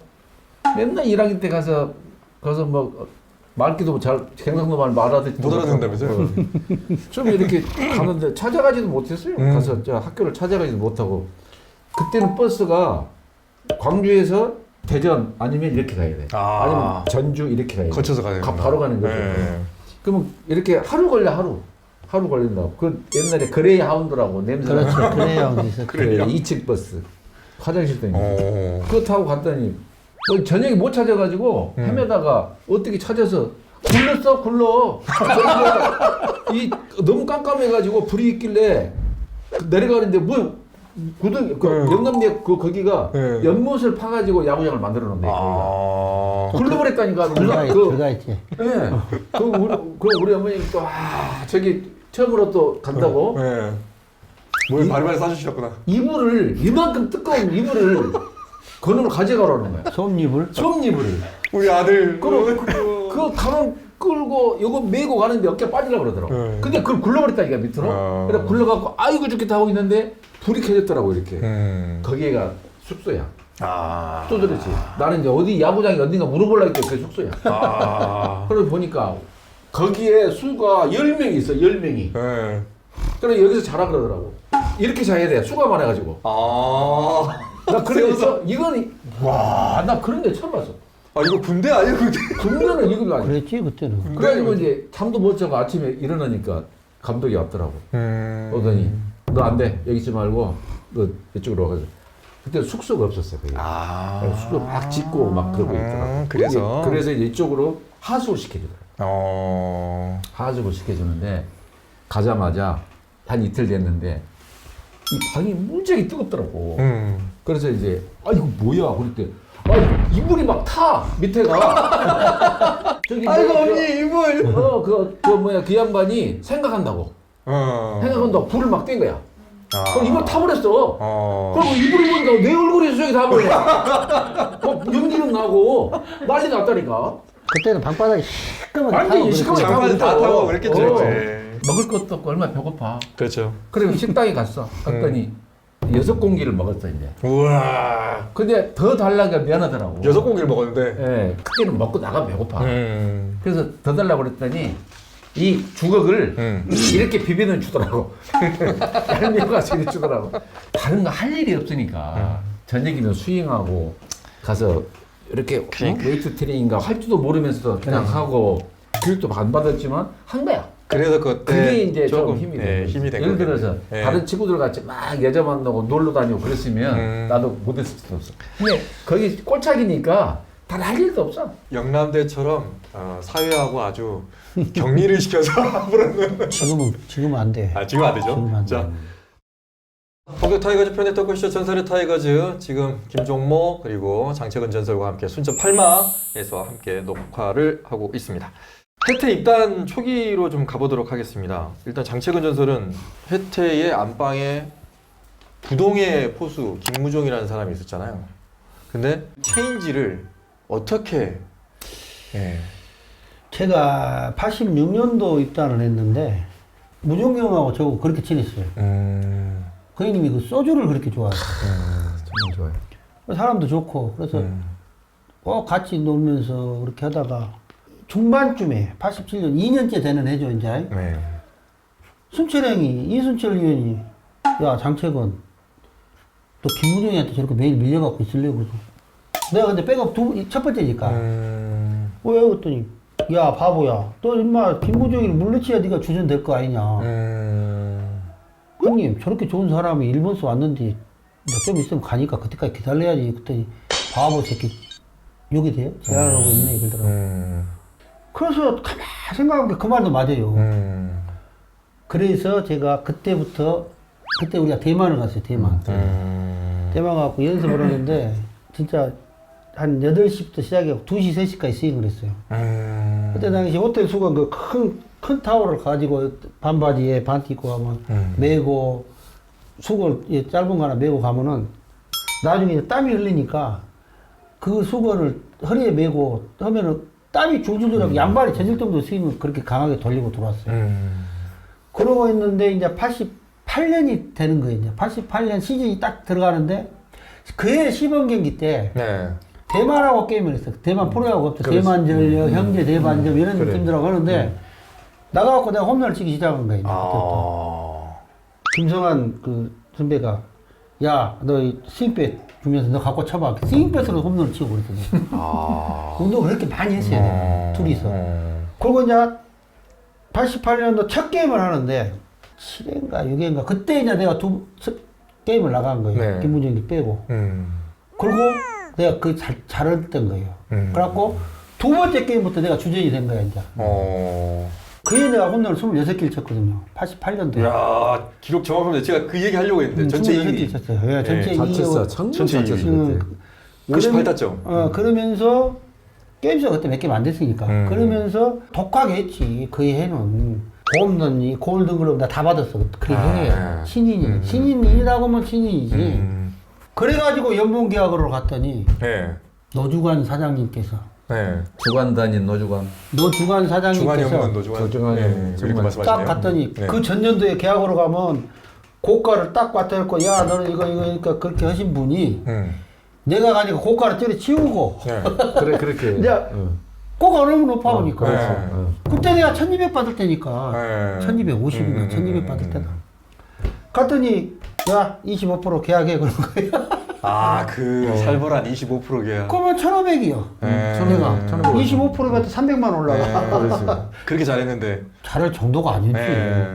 맨날 1학년 때 가서 뭐 말귀도 잘 경상도 말 말하듯이 못 알아듣는다면서요? 좀 이렇게 가는데 찾아가지도 못했어요. 가서 저 학교를 찾아가지도 못하고 그때는 버스가 광주에서 대전 아니면 이렇게 가야 돼. 아니면 전주 이렇게 가야 돼. 거쳐서 가야 돼. 바로 가는 거죠. 그러면 이렇게 하루 걸린다고. 그 옛날에 그레이 하운드라고 냄새. 그렇죠. 그레이 하운드 있었죠. 그 2층 버스 화장실도 있는. 그거 타고 갔더니 뭐 저녁에 못 찾아가지고 헤매다가 어떻게 찾아서 굴러. 이 너무 깜깜해가지고 불이 있길래 내려가는데 뭐 구등 영남역 거기가 연못을 파가지고 야구장을 만들어 놓은 데 거기가 굴러버렸다니까. 들어가 있지. 예. 우리 어머님이 또 저기 처음으로 또 간다고. 뭘 바리바리 싸주셨구나. 이만큼 두꺼운 이불을 그놈을 가져가라는 거야. 솜이불? 우리 아들. 그거 가방 끌고 요거 메고 가는데 어깨 빠지려고 그러더라고. 근데 그걸 굴러버렸다니까 밑으로. 그래 굴러갖고 아이고 죽겠다 하고 있는데 불이 켜졌더라고 이렇게. 거기가 숙소야. 숙소들이지. 나는 이제 어디 야구장이 어딘가 물어보려고 했더니 그게 숙소야. 그래서 보니까 거기에 수가 10명이 있어. 10명이. 그래 여기서 자라 그러더라고. 이렇게 자야 돼. 수가 많아가지고. 나 그래서 이건 나 그런 데 처음 봤어. 이거 군대 아니야 군대? 군대는 이거 아니야. 그랬지 그때는. 그래가지고 이제 잠도 못 자고 아침에 일어나니까 감독이 왔더라고. 오더니 너 안 돼. 여기 있지 말고 너 이쪽으로 와가지고. 그때 숙소가 없었어. 그게. 숙소 막 짓고 막 그러고 있더라고. 그래서 이제 이쪽으로 하숙을 시켜주더라고. 하숙을 시켜주는데 가자마자 한 이틀 됐는데 이 방이 무지하게 뜨겁더라고. 그래서 이제 이거 뭐야 그랬대. 이불이 막 타 밑에가. 저기 아이고 언니 이불. 그 양반이 생각한다고. 생각한다고 불을 막 뗀 거야. 그럼 이걸 타버렸어. 어. 그럼 이불을 보니까 내 얼굴이 수정이 다 보여. 막 연기는 나고 난리 났다니까. 그때는 방바닥에 시커멓게 완전히 타고 시커멓게 그랬어요. 장판 다 타고 그랬겠죠. 어. 네. 먹을 것도 없고 얼마나 배고파. 그렇죠. 그리고 식당에 갔어. 갔더니 6공기를 먹었어 이제. 우와. 근데 더 달라니까 미안하더라고. 6공기를 먹었는데. 예, 그때는 먹고 나가면 배고파. 음. 그래서 더 달라고 그랬더니 이 주걱을 이렇게 비비는 주더라고. 얄미워가지고 이렇게 주더라고. 다른 거 할 일이 없으니까 저녁이면 수영하고 가서 이렇게 웨이트 트레이닝인가 할 줄도 모르면서 그냥 하고 교육도 안 받았지만 한 거야. 그래서 그때 그게 이제 좀 조금 힘이 네, 된 거지. 힘이 된 예를 거죠. 들어서 네. 다른 친구들 같이 막 여자 만나고 놀러 다니고 그랬으면 나도 못했을 수도 없어. 근데 거기 꼴짝이니까 다 할 일도 없어. 영남대처럼 사회하고 아주 격리를 시켜서 앞으로는 지금은 안 돼. 지금 안 되죠? 지금 안 돼. 자, 본격 타이거즈 편의 토크쇼 전설의 타이거즈 지금 김종모 그리고 장채근 전설과 함께 순천 8마에서 함께 녹화를 하고 있습니다. 해태 입단 초기로 좀 가보도록 하겠습니다. 일단 장채근 전설은 해태의 안방에 부동의 포수 김무종이라는 사람이 있었잖아요. 근데 체인지를 어떻게 제가 86년도 입단을 했는데 무종경하고 저하고 그렇게 친했어요. 그 형님이 그 소주를 그렇게 좋아해요. 정말 좋아요. 사람도 좋고 그래서 같이 놀면서 그렇게 하다가 중반쯤에 87년 2년째 되는 해죠 이제. 네. 순철형이 이순철 의원이 야 장채건 또 김무종이한테 저렇게 매일 밀려갖고 있으려고 그래서 내가 근데 백업 첫 번째니까 왜 그랬더니 야 바보야 너 임마 김무종이를 물리치야 네가 주전 될 거 아니냐. 형님 저렇게 좋은 사람이 일본서 왔는데 좀 있으면 가니까 그때까지 기다려야지. 그랬더니 바보 새끼 욕이 돼요? 제안하고 있네 이러더라고. 그래서 가만히 생각해보니까 그 말도 맞아요. 그래서 제가 그때부터 그때 우리가 대만을 갔어요. 대만. 대만 가고 연습을 하는데 진짜 한 8시부터 시작해서 2시, 3시까지 스윙을 했어요. 그때 당시 호텔 수건 그 큰 타월을 가지고 반바지에 반티 입고 가면 메고 수건 짧은 거 하나 메고 가면은 나중에 땀이 흘리니까 그 수건을 허리에 메고 하면은 땀이 줄줄 들어가고 양발이 젖을 정도로 스윙을 그렇게 강하게 돌리고 들어왔어요. 그러고 있는데 이제 88년이 되는 거예요. 이제 88년 시즌이 딱 들어가는데 그해 시범 경기 때 네. 대만하고 게임을 했어요. 대만 프로야구 없죠. 그렇지. 대만전력, 형제 대만전 이런 그래. 느낌들하고 하는데 나가갖고 내가 홈런을 치기 시작한 거예요. 그때부터. 김성환 그 선배가 야, 너 스윙백 주면서 너 갖고 쳐봐. 스윙백으로 홈런을 치고 그랬거든요. 운동을 그렇게 많이 했어요. 내가. 둘이서. 그리고 이제 88년도 첫 게임을 하는데 7회인가 6회인가 그때 이제 내가 게임을 나간 거예요. 네. 김문정이 빼고. 그리고 내가 그 잘했던 거예요. 그래갖고 두 번째 게임부터 내가 주전이 된 거야 이제. 그해 내가 홈런을 26개를 쳤거든요. 88년도에. 야 기록 정확합니다. 제가 그 얘기 하려고 했는데 전체 26개 2위. 쳤어요. 예, 전체 잘 2위. 쳤어. 천년 전체 잘 이위. 쳤어. 그때. 98타점. 그러면서 게임수가 그때 몇 개만 안 됐으니까. 그러면서 독하게 했지. 그 해는. 홈런이 골든글러브 나 다 받았어. 그 해에. 신인이. 신인이라고 하면 신인이지. 그래가지고 연봉 계약으로 갔더니 네. 노주관 사장님께서 네. 주관 다닌 노주관. 노주관 주관이 사장님께서 없는 노주관. 주관이 없는 그렇게 정말 말씀하시네요. 딱 갔더니 네. 그 전년도에 계약으로 가면 고가를 딱 받아놓고 야 너는 이거 그러니까 그렇게 하신 분이 내가 가니까 고가를 때려 치우고 네. 그래 그렇게. 이제 고가 너무 높아 보니까 네. 그때 내가 1200 받을 때니까 네. 1250인가 1200 받을 때다 갔더니 야 25% 계약해 그런 거야. 그 살벌한 25% 계약. 그러면 1500이요. 내가 25%면 300만 올라가. 그렇게 잘했는데. 잘할 정도가 아니지. 네.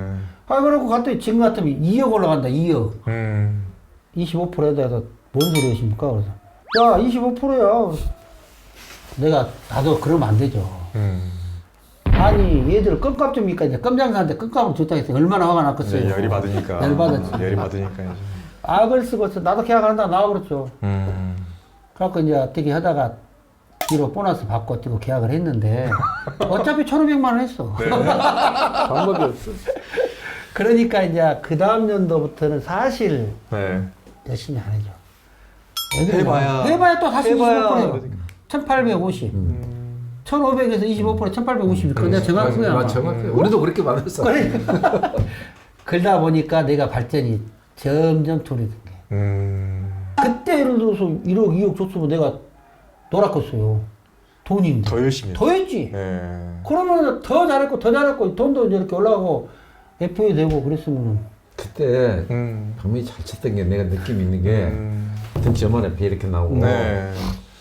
그러고 갔더니 지금 같으면 2억 올라간다 2억. 25%에 대해서 뭔 소리 하십니까? 그래서 야 25%야. 내가 나도 그러면 안 되죠. 아니 얘들 껌값 줍니까? 이제 껌장사한테 껌값을 줬다 했어요. 얼마나 화가 났겠어요. 네, 열이 받으니까. 열받았지. 열이 받으니까 이제. 악을 쓰고서 나도 계약한다 나와버렸죠. 그래갖고 이제 어떻게 하다가 뒤로 보너스 받고 뛰고 계약을 했는데 어차피 1,500만 원 했어. 방법이 없어. 그러니까 이제 그 다음 연도부터는 사실 네. 열심히 안 해줘. 해봐야 또 다시 해봐야 25%예요. 1850. 1500에서 25%, 1850. 그건 내가 정확하게 맞아, 정확해. 우리도 그렇게 만들었어. 그러다 보니까 내가 발전이 점점 돈이 든 게. 그때 예를 들어서 1억, 2억 줬으면 내가 놀았겠어요. 돈인데. 더 열심히. 더 했지. 네. 그러면 더 잘했고, 돈도 이제 이렇게 올라가고, FA 되고 그랬으면. 그때 강민이 잘 쳤던 게 내가 느낌 있는 게 등치 요만해 배 이렇게 나오고 네.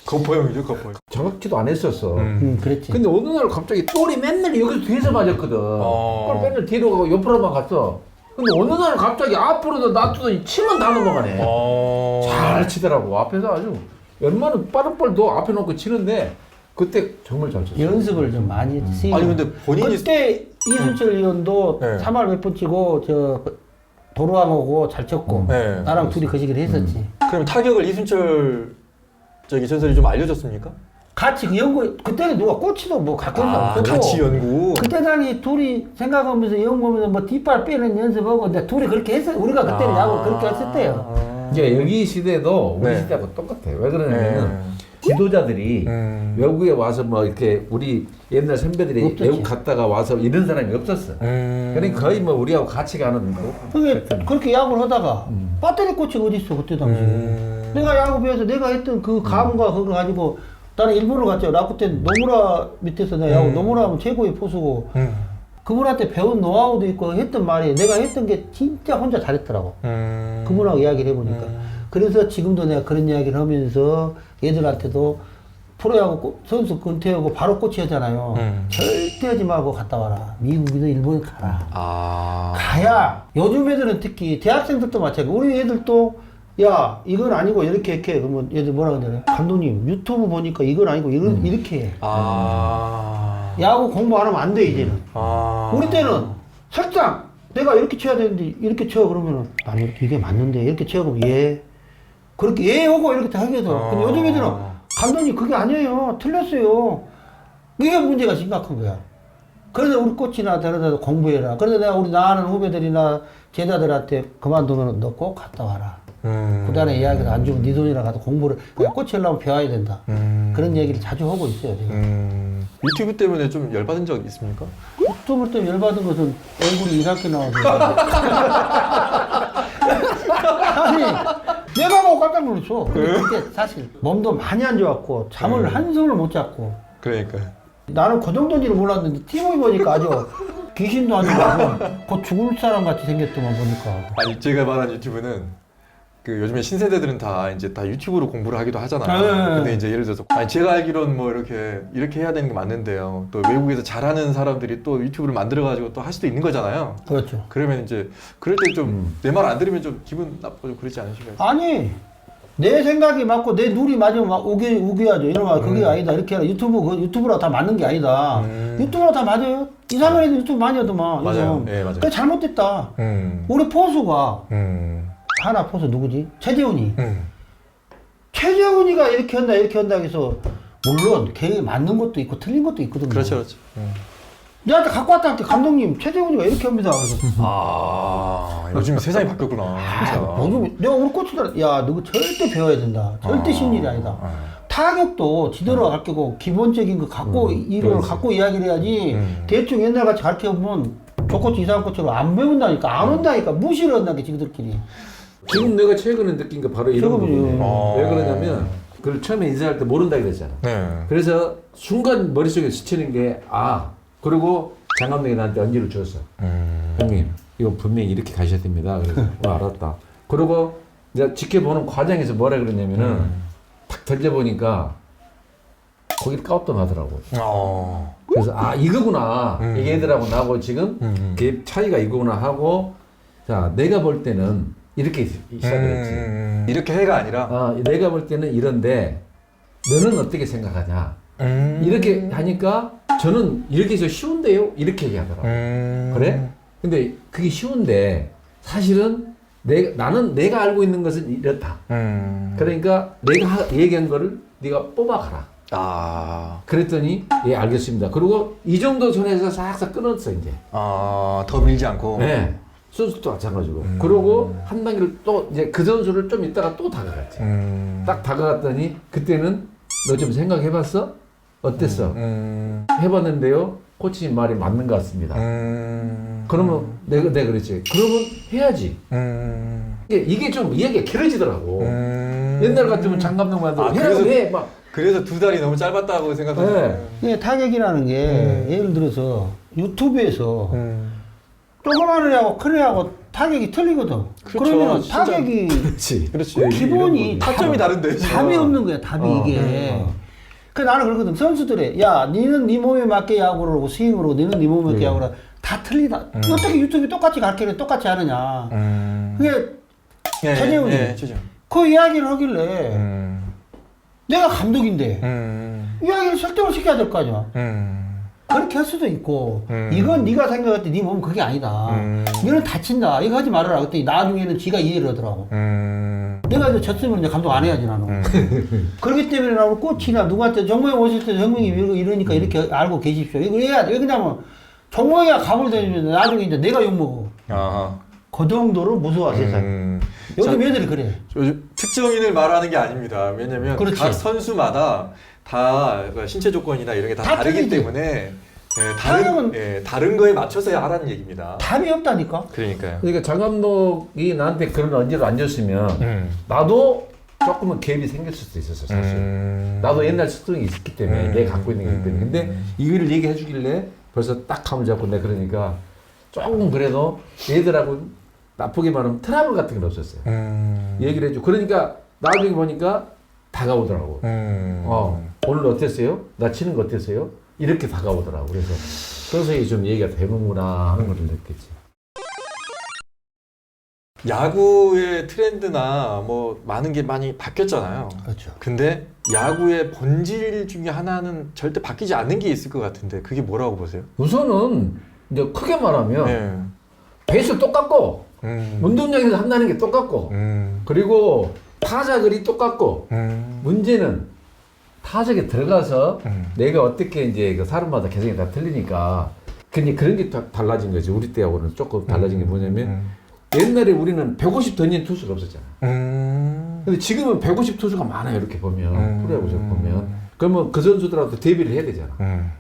거포형이죠, 거포형. 정확히도 안 했었어. 그랬지. 근데 어느 날 갑자기 볼이 맨날 여기서 뒤에서 맞았거든. 볼 맨날 뒤로 가고 옆으로만 갔어. 근데 어느 날 갑자기 앞으로도 놔두더니 치면 다 넘어가네. 잘 치더라고. 앞에서 아주 웬만한 빠른 볼도 앞에 놓고 치는데 그때 정말 잘 쳤어. 연습을 좀 많이 했지. 아니, 근데 본인이. 그때 이순철 의원도 네. 3할 몇 번 치고, 도로왕 오고 잘 쳤고, 네. 나랑 둘이 그 시기를 했었지. 그럼 타격을 이순철 전설이 좀 알려줬습니까? 같이 그 연구, 그때는 누가 꼬치도 뭐 갖고 있는 거 없었고. 같이 연구. 그때 당시 둘이 생각하면서 연구하면서 뭐 뒷발 빼는 연습하고, 근데 둘이 그렇게 했어요. 우리가 그때는 야구 그렇게 했었대요. 이제 여기 시대도 우리 네. 시대하고 똑같아. 왜 그러냐면은 지도자들이 외국에 와서 뭐 이렇게 우리 옛날 선배들이 없었지. 외국 갔다가 와서 이런 사람이 없었어. 그러니까 거의 뭐 우리하고 같이 가는 거. 그게 그렇게 야구를 하다가 배터리 코치가 어디 있어 그때 당시. 내가 야구 배워서 내가 했던 그 감과 그거 가지고 나는 일본을 갔죠. 라쿠텐 노무라 밑에서 내가 야구 노무라 하면 최고의 포수고 그분한테 배운 노하우도 있고 했던 말이 내가 했던 게 진짜 혼자 잘했더라고. 그분하고 이야기를 해보니까. 그래서 지금도 내가 그런 이야기를 하면서 얘들한테도 프로야구 선수 은퇴하고 바로 코치하잖아요. 절대 하지 말고 갔다 와라. 미국이든 일본에 가라. 가야 요즘 애들은 특히 대학생들도 마찬가지고 우리 애들도 야 이건 아니고 이렇게 이렇게 그러면 얘들 뭐라 그러냐 감독님 유튜브 보니까 이건 아니고 이건 이렇게 해. 야구 공부 안 하면 안 돼 이제는. 우리 때는 설상 내가 이렇게 쳐야 되는데 이렇게 쳐 그러면은 아니 이렇게 이게 맞는데 이렇게 쳐 그러면 예 그렇게 예 하고 이렇게 하게 돼. 근데 요즘 애들은 감독님 그게 아니에요 틀렸어요. 이게 문제가 심각한 거야. 그래서 우리 코치나 데려다도 공부해라. 그래서 내가 우리 나가는 후배들이나 제자들한테 그만두면 너 꼭 갔다 와라. 구단에 이야기를 안 주면 네 돈이라 가서 공부를 그냥 코치하려면 배워야 된다. 그런 얘기를 자주 하고 있어요. 제가. 유튜브 때문에 좀 열받은 적 있습니까? 유튜브 때문에 열받은 것은 얼굴이 이상하게 나와서 아니 내가 보고 깜짝 놀랐어. 근데 그때 사실 몸도 많이 안 좋았고 잠을 한숨을 못 잤고 그러니까. 나는 그 정도인지를 몰랐는데 TV 보니까 아주 귀신도 아니고 곧 죽을 사람 같이 생겼더만 보니까. 아니 제가 말한 유튜브는 그 요즘에 신세대들은 다 이제 다 유튜브로 공부를 하기도 하잖아요. 네. 근데 이제 예를 들어서 아니 제가 알기로는 뭐 이렇게 해야 되는 게 맞는데요. 또 외국에서 잘하는 사람들이 또 유튜브를 만들어 가지고 또 할 수도 있는 거잖아요. 그렇죠. 그러면 이제 그럴 때 좀 내 말 안 들으면 좀 기분 나쁘고 그러지 않으신가요? 아니 내 생각이 맞고 내 눈이 맞으면 막 우겨야죠. 이놈아 그게 아니다 이렇게 해라. 유튜브랑 다 맞는 게 아니다. 유튜브랑 다 맞아요. 이상한 애들 유튜브 많이 하더만. 맞아요. 요즘. 예, 맞아요. 그게 잘못됐다. 우리 포수가 하나 포수 누구지? 최재훈이. 최재훈이가 이렇게 한다 해서 물론 걔 맞는 것도 있고 틀린 것도 있거든요. 그렇죠, 그렇죠. 내한테 갖고 왔다 할게 감독님 최재훈이가 이렇게 합니다. 그래서 요즘 세상이 바뀌었구나. 진짜. 요즘 내가 우리 코치들 야 너 절대 배워야 된다. 절대 쉬운 일이 아니다. 타격도 지대로 가르치고 기본적인 거 갖고 이걸 갖고 이야기를 해야지 대충 옛날 같이 가르쳐보면 저 코치 이상한 코치로 안 배운다니까 안 온다니까 무시를 한다니까 지그들끼리. 지금 내가 최근에 느낀 게 바로 이런 최근이요. 부분이에요. 왜 그러냐면 그걸 처음에 인사할 때 모른다 그랬잖아. 네. 그래서 순간 머릿속에 스치는 게 그리고 장 감독이 나한테 언지를 줬어. 형님 이거 분명히 이렇게 가셔야 됩니다. 그래서 알았다. 그리고 이제 지켜보는 과정에서 뭐라 그러냐면은 탁 던져보니까 거기를 까우뚱하더라고. 그래서 이거구나. 이 애들하고 나하고 지금 그 차이가 이거구나 하고 자 내가 볼 때는 이렇게 시작을 했지. 이렇게 해가 아니라 내가 볼 때는 이런데 너는 어떻게 생각하냐. 이렇게 하니까 저는 이렇게 해서 쉬운데요? 이렇게 얘기하더라고. 그래? 근데 그게 쉬운데 사실은 나는 내가 알고 있는 것은 이렇다. 그러니까 내가 얘기한 거를 네가 뽑아가라. 그랬더니 예 알겠습니다. 그리고 이 정도 선에서 싹싹 끊었어 이제. 더 밀지 않고. 네. 선수도 마찬가지고. 그러고 한 단계를 또 이제 그 선수를 좀 있다가 또 다가갔지. 딱 다가갔더니 그때는 너 좀 생각해봤어? 어땠어? 해봤는데요. 코치님 말이 맞는 것 같습니다. 그러면 내가 그랬지. 그러면 해야지. 이게 좀 이야기가 길어지더라고. 옛날 같으면 장 감독만도 해. 막. 그래서 2달이 너무 짧았다고 생각하는 이게 타격이라는 게 예를 들어서 유튜브에서 조그만 애하고 큰 애하고 타격이 틀리거든. 그렇죠. 그러면 진짜. 타격이 그렇지. 기본이 타점이 다른데 지금. 답이 없는 거야. 답이 이게. 그 나는 그러거든. 선수들이 야 니는 네 몸에 맞게 야구를 하고 스윙으로 니는 네 몸에 맞게 야구를 하고 다 틀리다. 어떻게 유튜브 똑같이 가르치는 똑같이 하느냐. 그게 최재훈이 그 이야기를 하길래 내가 감독인데 이야기를 설득을 시켜야 될 거 아니야. 그렇게 할 수도 있고 이건 네가 생각할 때 네 몸은 그게 아니다. 너는 다친다. 이거 하지 말아라. 그랬더니 나중에는 지가 이해를 하더라고. 내가 이제 졌으면 이제 감독 안 해야지 나는. 그렇기 때문에 나는 꽃이나 누구한테 정모에 오실 때 정모이 이러니까 이렇게 알고 계십시오. 이걸 해야 돼. 왜냐면 정모이가 갑을 대주면 나중에 이제 내가 욕먹어. 그 정도로 무서워 세상에. 요즘 애들이 그래. 요즘 특정인을 말하는 게 아닙니다. 왜냐면 그렇지. 각 선수마다 다 신체 조건이나 이런 게 다 다르기 틀리지. 때문에 타격은 다른 거에 맞춰서 하라는 얘기입니다. 답이 없다니까. 그러니까요. 그러니까 장 감독이 나한테 그런 언제로 안 줬으면 나도 조금은 갭이 생길 수도 있었어 사실. 나도 옛날 스토링이 있었기 때문에 내가 갖고 있는 거기 때문에. 근데 이거를 얘기해 주길래 벌써 딱 감을 잡고 내가 그러니까 조금 그래도 얘들하고 나쁘게 말하면 트러블 같은 건 없었어요. 얘기를 해줘. 그러니까 나중에 보니까 다가오더라고. 오늘 어땠어요? 나 치는 거 어땠어요? 이렇게 다가오더라고. 그래서 이게 좀 얘기가 되는구나 하는 걸 좀 느꼈지. 야구의 트렌드나 뭐 많은 게 많이 바뀌었잖아요. 그렇죠. 근데 야구의 본질 중에 하나는 절대 바뀌지 않는 게 있을 것 같은데 그게 뭐라고 보세요? 우선은 이제 크게 말하면 네. 베이스 똑같고 운동장에서 한다는 게 똑같고 그리고 타자들이 똑같고 문제는 타석에 들어가서 내가 어떻게 이제 그 사람마다 개성이 다 틀리니까 근데 그런 게 달라진 거지. 우리 때하고는 조금 달라진 게 뭐냐면 옛날에 우리는 150 던진 투수가 없었잖아. 근데 지금은 150 투수가 많아요. 이렇게 보면 프로야구 보면 그러면 그 선수들하고 대비를 해야 되잖아.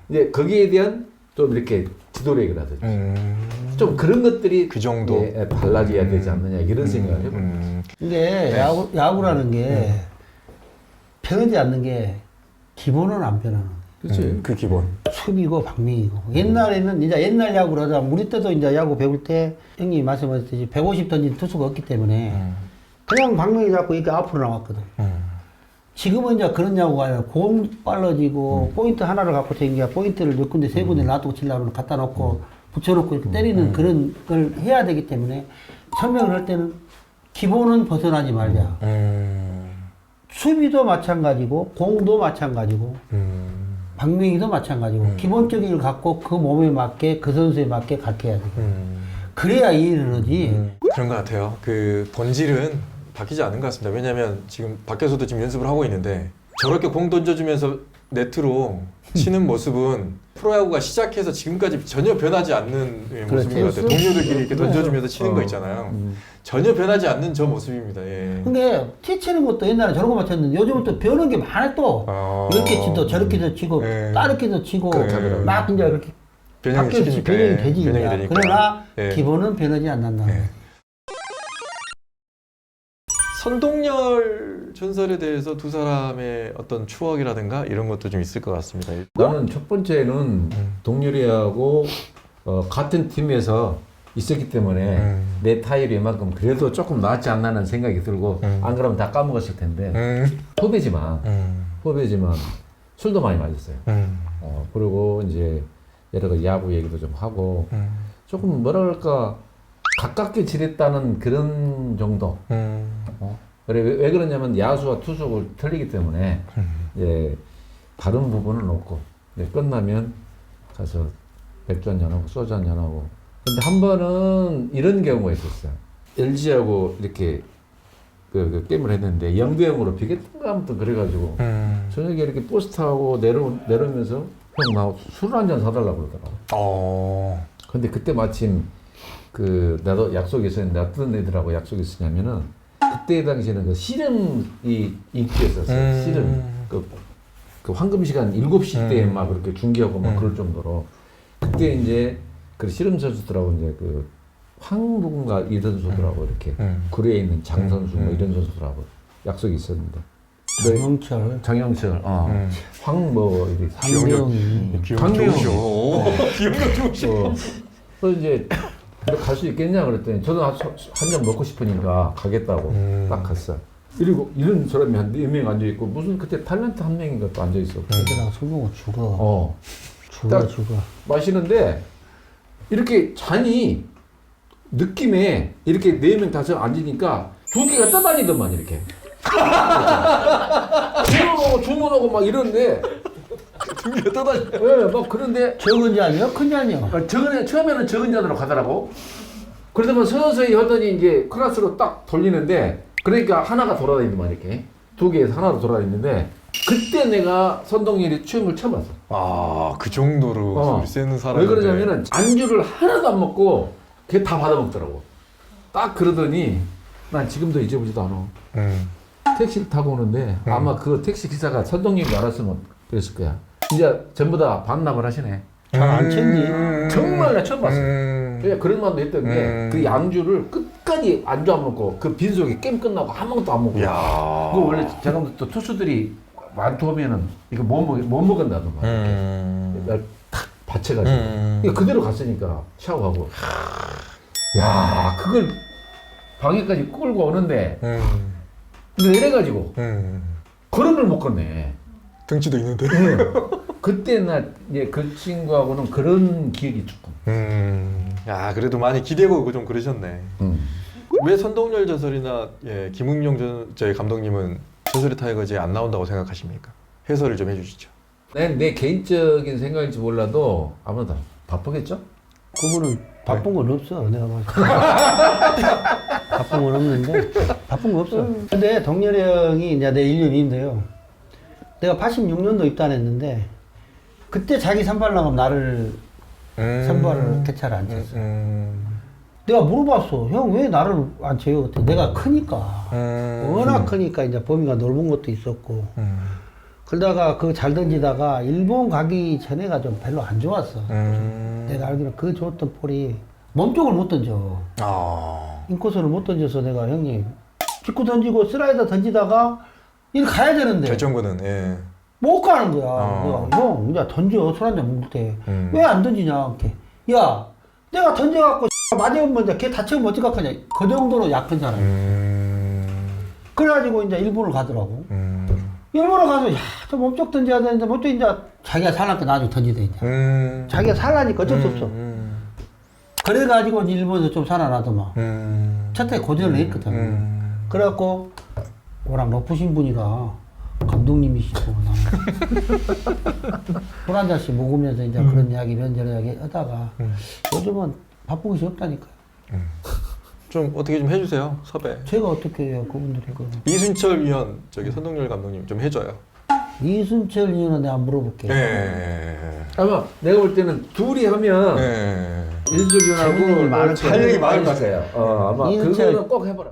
이제 거기에 대한 좀 이렇게 지도력이라든지 좀 그런 것들이 그 정도 달라져야 되지 않느냐 이런 생각을 해봅니다. 근데 야구라는 게 변하지 않는 게 기본은 안 변하는 거예요. 그렇지. 그 기본. 수비고 박민이고. 옛날에는 이제 옛날 야구를 하자면 우리 때도 이제 야구 배울 때 형님이 말씀하셨듯이 150 던진 투수가 없기 때문에 그냥 박민이 잡고 이렇게 앞으로 나왔거든. 지금은 이제 그런 야구가 아니라 공 빨라지고 포인트 하나를 갖고 댕겨 포인트를 몇 군데 세 군데 놔두고 치려면 갖다 놓고 붙여놓고 이렇게 때리는 그런 걸 해야 되기 때문에 설명을 할 때는 기본은 벗어나지 말자. 수비도 마찬가지고 공도 마찬가지고 박명희도 마찬가지고 기본적인 걸 갖고 그 몸에 맞게 그 선수에 맞게 가르쳐야 돼. 그래야 이해를 하지. 그런 것 같아요. 그 본질은 바뀌지 않은 것 같습니다. 왜냐하면 지금 밖에서도 지금 연습을 하고 있는데 저렇게 공 던져주면서 네트로 치는 모습은 프로야구가 시작해서 지금까지 전혀 변하지 않는 모습인 것 같아요. 동료들끼리 이렇게 던져주면서 치는 거 있잖아요. 전혀 변하지 않는 저 모습입니다. 예. 근데 치치는 것도 옛날에 저런 거 맞췄는데 요즘은 또 배우는 게 많아 또. 이렇게 치도 저렇게도 치고 따르게도 치고 그렇죠. 막 이제 그렇게 변형이 바뀌어서 시키니까. 변형이 예. 되지. 변형이 이제. 되니까. 그러나 예. 기본은 변하지 않는다. 예. 선동열 전설에 대해서 두 사람의 어떤 추억이라든가 이런 것도 좀 있을 것 같습니다. 나는 첫 번째는 동률이하고 같은 팀에서 있었기 때문에 내 타율이 이만큼 그래도 조금 나았지 않나는 생각이 들고 안 그러면 다 까먹었을 텐데 후배지만 술도 많이 마셨어요. 그리고 이제 여러 가지 야구 얘기도 좀 하고 조금 뭐랄까 가깝게 지냈다는 그런 정도. 그래 왜 그러냐면 야수와 투수가 틀리기 때문에 이제 다른 부분은 없고 끝나면 가서 맥주 한잔하고 소주 한잔하고. 근데 한 번은 이런 경우가 있었어요. LG하고 이렇게 그 게임을 했는데 0대0으로 비겼던가 아무튼 그래가지고 저녁에 이렇게 버스 타고 내려오면서 형 나 술 한 잔 사달라고 그러더라고. 근데 그때 마침 나도 약속이 있었는데 어떤 애들하고 약속이 있었냐면은 그때 당시에는 그 씨름이 인기였었어요. 씨름. 그 황금 시간 7시 때 막 그렇게 중계하고 막 그럴 정도로 그때 이제 그 씨름 선수들하고 이제 그 황누군가 이런 선수들하고 이렇게 구례에 있는 장 선수 뭐 이런 선수들하고 약속이 있었는데 장영철 황뭐 이렇게 상명이 기억력 좋으셔. 그래서 이제 갈 수 있겠냐 그랬더니 저도 한 잔 먹고 싶으니까 가겠다고 딱 갔어. 그리고 이런 사람이 한 4명 앉아 있고 무슨 그때 탤런트 한 명인가 또 앉아 있어. 애들하고 술 먹고 죽어. 죽어. 마시는데 이렇게 잔이 느낌에 이렇게 4명 다 앉으니까 두 개가 떠다니더만 이렇게. 주문하고 막 이러는데 두 개가 떠다니. 네, 막 그런데 적은 잔이요? 큰 잔이요? 처음에는 적은 잔으로 가더라고. 그러다가 서서히 하더니 이제 클래스로 딱 돌리는데 그러니까 하나가 돌아다니더만 이렇게 2개에서 하나로 돌아다니는데 그때 내가 선동열이 춤을 춰봤어. 아, 그 정도로 술 세는 사람이. 왜 그러냐면은 안주를 하나도 안 먹고 걔 다 받아먹더라고. 딱 그러더니 난 지금도 잊어보지도 않아. 택시를 타고 오는데 아마 그 택시 기사가 선동열이 알았으면 그랬을 거야. 이제 전부 다 반납을 하시네. 잘 안 챙기. 정말 나 처음 봤어. 그런 말도 했던 게 그 양주를 끝까지 안주 안 먹고 그 빈속에 게임 끝나고 아무것도 안 먹고. 야. 그거 원래 제가 또 투수들이 많고 오면은 이거 못 먹은다는 말. 이렇게 탁 받쳐가지고. 그러니까 그대로 갔으니까 샤워하고. 야, 그걸 방에까지 끌고 오는데. 근데 이래가지고 그런 걸 못 걷네. 등치도 있는데. 그때 나 이제 그 친구하고는 그런 기억이 조금. 야, 그래도 많이 기대고 좀 그러셨네. 왜 선동열 전설이나 김웅용 저희 감독님은 전설의 타이거즈에 안 나온다고 생각하십니까? 해설을 좀 해주시죠. 내 개인적인 생각인지 몰라도 아무래도 바쁘겠죠? 그분은 바쁜 건 없어. 내가 봤을 때. 바쁜 건 없는데 바쁜 거 없어. 근데 동열이 형이 이제 내 1년인데요. 내가 86년도 입단했는데 그때 자기 선발 나가면 나를 선발을 개차를 안 쳤어. 내가 물어봤어. 형 왜 나를 안 쳐요? 그때 내가 크니까. 워낙 크니까 이제 범위가 넓은 것도 있었고. 그러다가 그 잘 던지다가 일본 가기 전에가 좀 별로 안 좋았어. 내가 알기로 그 좋았던 볼이 몸쪽을 못 던져. 인코스를 못 던져서 내가 형님 직구 던지고 슬라이더 던지다가 일 가야 되는데 결정구는 못 가는 거야. 내가 형 이제 던져 술 한잔 먹을 때 왜 안 던지냐 이렇게. 야 내가 던져갖고 맞으면 이제 걔 다치면 어떡하냐. 그 정도로 약한 사람. 그래가지고 이제 일본을 가더라고. 일본을 가서 저 몸쪽 던져야 되는데 몸쪽 이제 자기가 살라니까 나중에 던지대 이제. 자기가 살라니까 어쩔 수 없어. 그래가지고 일본에서 좀 살아나더만. 첫해 고전을 했거든. 그래갖고 워낙 높으신 분이라 감독님이시고 술 한 잔씩 먹으면서 이제 그런 이야기 이런저런 이야기 하다가 요즘은 바쁜 것이 없다니까요. 좀 어떻게 좀 해주세요, 섭외. 제가 어떻게 해요, 그분들이 그거. 이순철 위원, 저기 선동열 감독님 좀 해줘요. 이순철 위원은 내가 물어볼게요. 아마 내가 볼 때는 둘이 하면 이순철 위원하고 할 얘기 많을 것 같아요. 아마 그거는 꼭 해보라.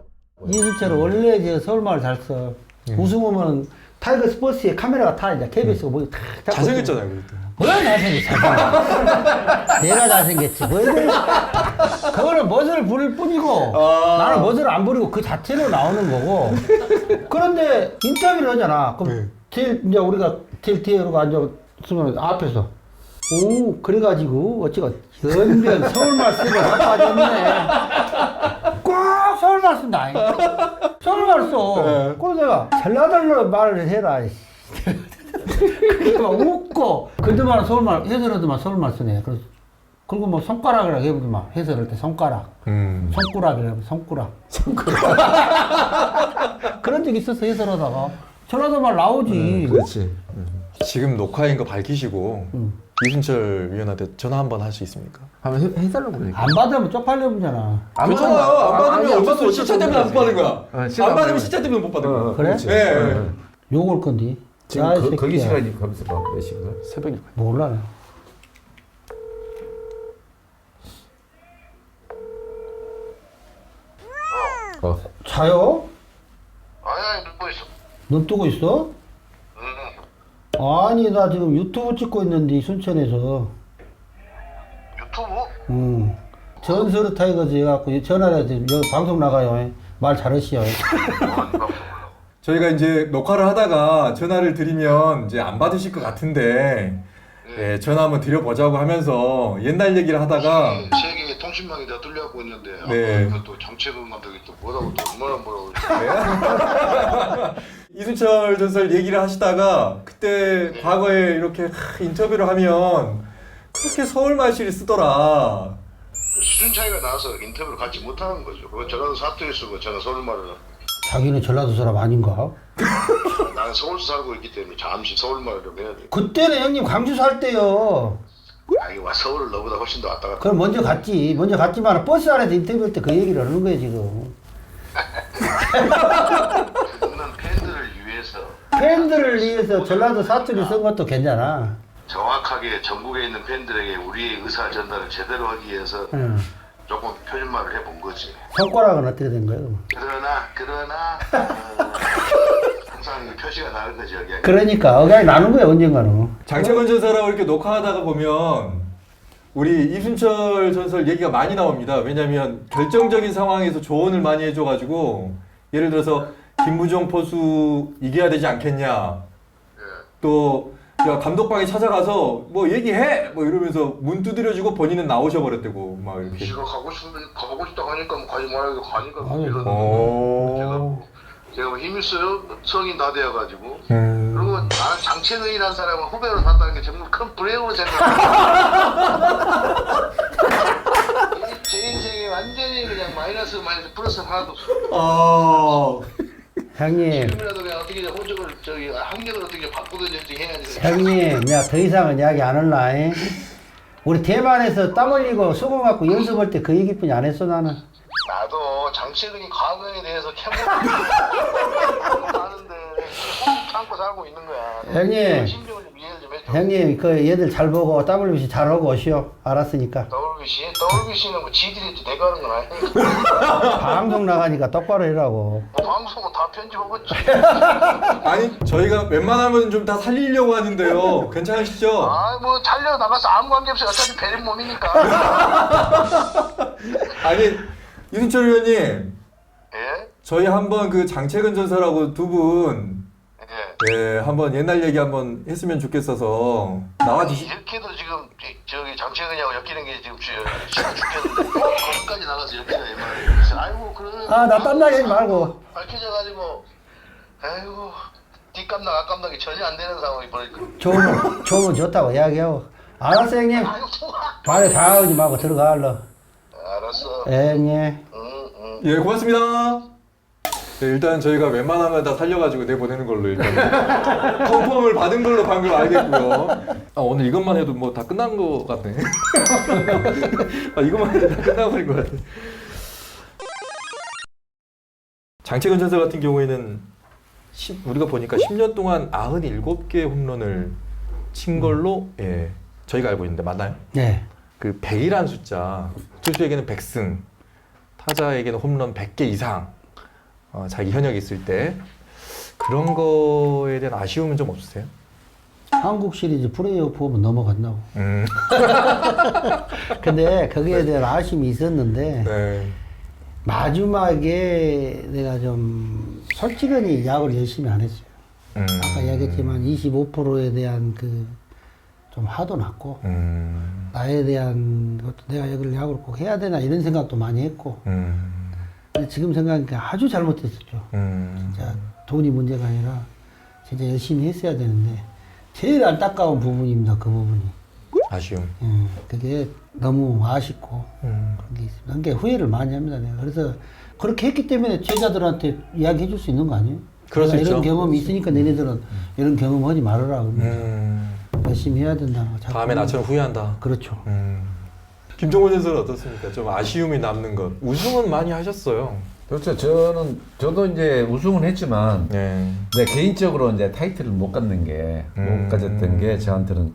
이순철은 원래 저 서울마을 잘 써. 우승 오면 타이거 스포츠에 카메라가 타 이제 KBS가 뭐 다 잘생겼잖아요, 그때. 뭐 잘생겼어. 내가 잘생겼지. 뭐 그거는 멋을 부릴 뿐이고 나는 멋을 안 부리고 그 자체로 나오는 거고. 그런데 인터뷰를 하잖아. 그럼 제일 이제 우리가 제일 뒤에로 앉았으면 앞에서 오 그래가지고 어찌가 연변 서울말 쓰고 다 빠졌네. 꼭 서울말 쓴다. 서울말 써. 그래서 내가 전라도로 말을 해라. 그렇게 막 웃고 그들만 서울말 해설하더만 서울말 쓰네. 그래서 그리고 뭐 손가락이라고 해보더만 해설할 때 손가락, 손가락이라고 손가락. 그런 적 있었어 해설하다가 전라도 말 나오지. 그렇지. 지금 녹화인 거 밝히시고 이순철 위원한테 전화 한번 할 수 있습니까? 한번 해달라고 그러니까. 안 받으면 쪽팔려 보잖아. 괜찮아요. 안 받으면 어쩔 수 없이 시차 때문에 못 받은 거야. 안 받으면 시차 때문에 못 받은 거야. 그래? 네. 욕올 건디. 지금 거기 시간이 가면서 몇 시인가? 새벽에. 몰라요. 자요? 아니 듣고 있어. 눈 뜨고 있어? 아니 나 지금 유튜브 찍고 있는데 순천에서. 유튜브? 전설의 타이거즈 해갖고 전화를 해서 여기 방송 나가요. 말 잘하시오. 저희가 이제 녹화를 하다가 전화를 드리면 이제 안 받으실 것 같은데 예, 전화 한번 드려보자고 하면서 옛날 얘기를 하다가 세계 통신망이 다 뚫려갖고 있는데 네. 아까 또 정책은 감독이 또 뭐라고 또 얼마나 뭐라고 이순철 전설 얘기를 하시다가 그때 과거에 이렇게 인터뷰를 하면 그렇게 서울 말씨를 쓰더라. 수준 차이가 나서 인터뷰를 같이 못하는 거죠. 그거 전라도 사투리 쓰고 저는 서울말을 자기는 전라도 사람 아닌가? 나는 서울서 살고 있기 때문에 잠시 서울말을 좀 해야 돼. 그때는 형님 광주 살 때요. 아니 와 서울을 너보다 훨씬 더 왔다 갔다. 그럼 먼저 갔지. 먼저 갔지만 버스 안에서 인터뷰할 때 그 얘기를 하는 거예요 지금. 그거는 팬들을 위해서 팬들을 위해서 전라도 사투리 쓴 것도 괜찮아. 정확하게 전국에 있는 팬들에게 우리의 의사 전달을 제대로 하기 위해서 응. 조금 표준말을 해본 거지. 손가락은 어떻게 된 거예요? 그러나 항상 표시가 다른 거지 여기. 그러니까 억양이 나는 거야 언젠가는. 장채건 전설하고 이렇게 녹화하다가 보면 우리 이순철 전설 얘기가 많이 나옵니다. 왜냐면 결정적인 상황에서 조언을 많이 해줘가지고 예를 들어서 김무종 포수 이겨야 되지 않겠냐. 또 야, 감독방에 찾아가서 뭐 얘기해 뭐 이러면서 문 두드려주고 본인은 나오셔 버렸대고 막 이렇게. 지가 가고 싶다 하니까 뭐 가지 말라고 가니까 뭐 아니, 이러는 제가 뭐 힘 있어요 성인 다 되어가지고 그리고 나는 장채근이라는 사람을 후배로 산다는 게 정말 큰 불행으로 생각해요. 제 인생에 완전히 그냥 마이너스 플러스 하나도 없어. 형님, 지금이라도 그냥 어떻게 호적을 학력을 어떻게 바꾸든지 해야지. 형님, 내가 더 이상은 이야기 안 할라. 잉? 우리 대만에서 땀 흘리고 수고 갖고 연습할 때 그 얘기뿐이 안 했어 나는. 나도 장채근이 과거에 대해서 캐묻는 아는데 참고 살고 있는 거야. 형님. 심정을 좀 이해를 좀 해줘. 형님, 그 얘들 잘 보고 땀 흘리면서 잘 하고 오시오. 알았으니까. WBC는 뭐 지들이 했지 내가 하는 건 아니니까. 방송 나가니까 똑바로 해라고. 뭐 방송은 다 편집하겠지. 아니 저희가 웬만하면 좀 다 살리려고 하는데요. 괜찮으시죠? 뭐 달려 나가서 아무 관계 없이 어차피 베린 몸이니까. 아니 이순철 의원님 예? 저희 한번 그 장채근 전설하고 두 분 예. 한번 옛날 얘기 한번 했으면 좋겠어서 나와주시. 이렇게도 지금 저기 장채근이하고 엮이는 게 지금 죽겠는데 거기까지 나가서 엮이나 이 말이야. 아이고 그래. 나 땀나게 하지 말고. 밝혀져가지고 아이고 뒷감당 앞감당이 전혀 안 되는 상황이 벌어지고. 좋으면 좋다고 이야기하고. 알았어 형님. 아이고 좋아. 말에 다 하지 말고 들어가 알러. 알았어. 예 형님. 예 고맙습니다. 네, 일단 저희가 웬만하면 다 살려가지고 내보내는 걸로 일단 컨펌을 받은 걸로 방금 알겠고요. 오늘 이것만 해도 뭐 다 끝난 거 같네. 이것만 해도 다 끝나버린 것 같아. 장채근 전설 같은 경우에는 우리가 보니까 10년 동안 97개 홈런을 친 걸로 저희가 알고 있는데 맞나요? 네. 그 100이란 숫자, 투수에게는 100승, 타자에게는 홈런 100개 이상 자기 현역이 있을 때 그런 거에 대한 아쉬움은 좀 없으세요? 한국 시리즈 플레이오프 오면 넘어간다고. 근데 거기에 대한 아쉬움이 있었는데 네. 마지막에 내가 좀 솔직히 야구를 열심히 안 했어요. 아까 이야기했지만 25%에 대한 그 좀 화도 났고 나에 대한 것도 내가 여기를 야구를 꼭 해야 되나 이런 생각도 많이 했고 근데 지금 생각하니까 아주 잘못했었죠. 진짜 돈이 문제가 아니라 진짜 열심히 했어야 되는데 제일 안타까운 부분입니다. 그 부분이. 아쉬움. 그게 너무 아쉽고 그런 게 있습니다. 그게 후회를 많이 합니다. 내가. 그래서 그렇게 했기 때문에 제자들한테 이야기해 줄 수 있는 거 아니에요? 그럴 수 이런 있죠. 경험이 있으니까 너네들은 이런 경험하지 말아라. 열심히 해야 된다고. 다음에 나처럼 후회한다. 그렇죠. 김종원 선수는 어떻습니까? 좀 아쉬움이 남는 것. 우승은 많이 하셨어요. 그렇죠. 저도 이제 우승은 했지만 네. 내 개인적으로 이제 타이틀을 못 갖는 게 못 가졌던 게 저한테는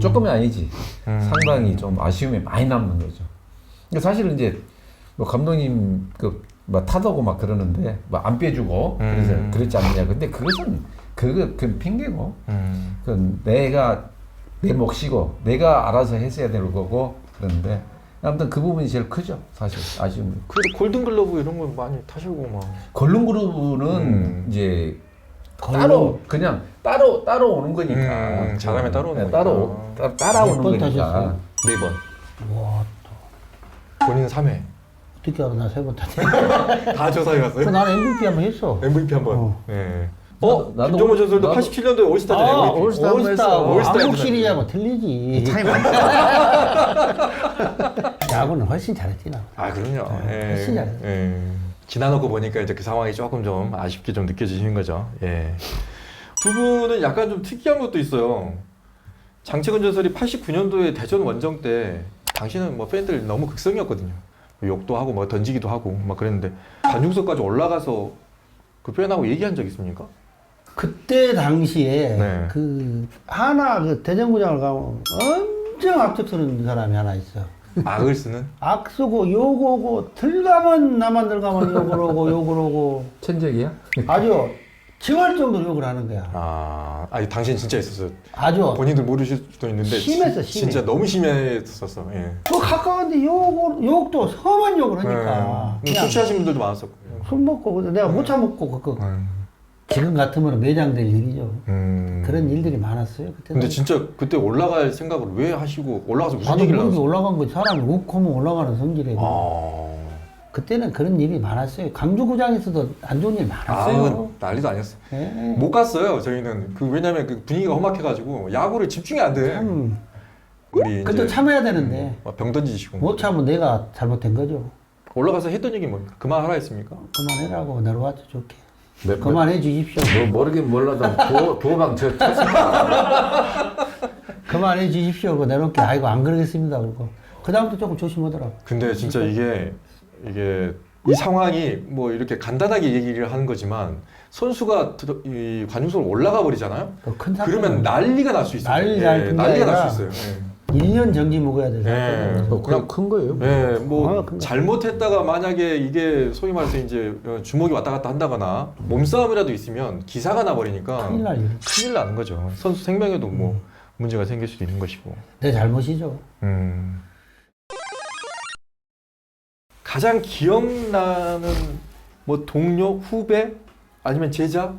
조금이 아니지 상당히 좀 아쉬움이 많이 남는 거죠. 근데 사실은 이제 뭐 감독님 그 뭐 타도고 막 그러는데 뭐 안 빼주고 그래서 그랬지 않느냐. 근데 그것은 그 핑계고 그건 내가 내 몫이고 내가 알아서 했어야 될 거고 그런데 아무튼 그 부분이 제일 크죠 사실 아쉬움이. 그래도 골든글러브 이런 거 많이 타시고 막. 걸룸그룹은 이제 따로 그냥 따로 오는 거니까 잘하면 따라오는 따로 따라오는 몇 번 거니까. 타셨어요? 4번. 와, 본인 3회. 어떻게 알아? 나 3번 탔네. 다 조사해 갔어요? 나는 MVP 한번 했어. MVP 한 번. 어. 네. 나도- 김종호 전설도 나도- 87년도에 올스타전 아, MVP. 올스타 한번 했어. 올스타 한국 했잖아. 시리즈하고 틀리지. 야구는 훨씬 잘했지 나. 아 그럼요. 훨씬 잘해. 지나놓고 보니까 이제 그 상황이 조금 좀 아쉽게 좀 느껴지시는 거죠. 예. 두 분은 약간 좀 특이한 것도 있어요. 장채근 전설이 89년도에 대전 원정 때 당시는 뭐 팬들 너무 극성이었거든요. 욕도 하고 뭐 던지기도 하고 막 그랬는데 관중석까지 올라가서 그 팬하고 얘기한 적 있습니까? 그때 당시에 네. 그 하나 그 대전구장을 가면 엄청 앞장서는 사람이 하나 있어. 악을 쓰는? 악쓰고 욕오고 들가면 나만 들가면 욕을 오고 욕을 오고 천적이야? 아주 지할 정도로 욕을 하는 거야. 아니 당신 진짜 있었어요. 아주 본인들 모르실 수도 있는데 심했어, 심해. 진짜 너무 심했었어. 예. 그 가까운데 욕도 험한 욕을 하니까 술 그냥 취하신 분들도 많았었고. 술 먹고 근데 내가 못 참먹고 지금 같으면 매장될 일이죠. 그런 일들이 많았어요 그때. 근데 진짜 그때 올라갈 생각을 왜 하시고 올라가서 무슨 나도 얘기를 모르게 나눴어요? 올라간 거 사람이 웃고면 올라가는 성질이고. 그때는 그런 일이 많았어요. 강주구장에서도 안 좋은 일 많았어요. 난리도 아니었어. 예. 못 갔어요 저희는. 왜냐면 그 분위기가 험악해가지고 야구를 집중이 안 돼. 우리 그래도 이제 참아야 되는데 병 던지시고 못 참으면 내가 잘못된 거죠. 올라가서 했던 얘기 뭡니까? 그만하라 했습니까? 그만해라고 내려왔죠 좋게. 그만해 주십시오. 뭐 모르긴 몰라도 도방 저 그만해 주십시오. 그러고 내놓게 아이고 안 그러겠습니다. 그러고 그 다음부터 조금 조심하더라고. 근데 진짜 이게 이 상황이 뭐 이렇게 간단하게 얘기를 하는 거지만 선수가 이 관중석으로 올라가 버리잖아요. 큰 사건. 그러면 난리가 날 수 있어요. 난리 날 뿐만 난리가 날 아니라 수 있어요. 1년 정지 먹어야 돼. 예. 그냥 큰 거예요. 예, 뭐 근데- 잘못했다가 만약에 이게 소위 말해서 이제 주먹이 왔다 갔다 한다거나 몸싸움이라도 있으면 기사가 나버리니까 큰일 날 일. 큰일 나는 거죠. 선수 생명에도 뭐 문제가 생길 수도 있는 것이고. 내 잘못이죠. 가장 기억나는 뭐 동료, 후배 아니면 제자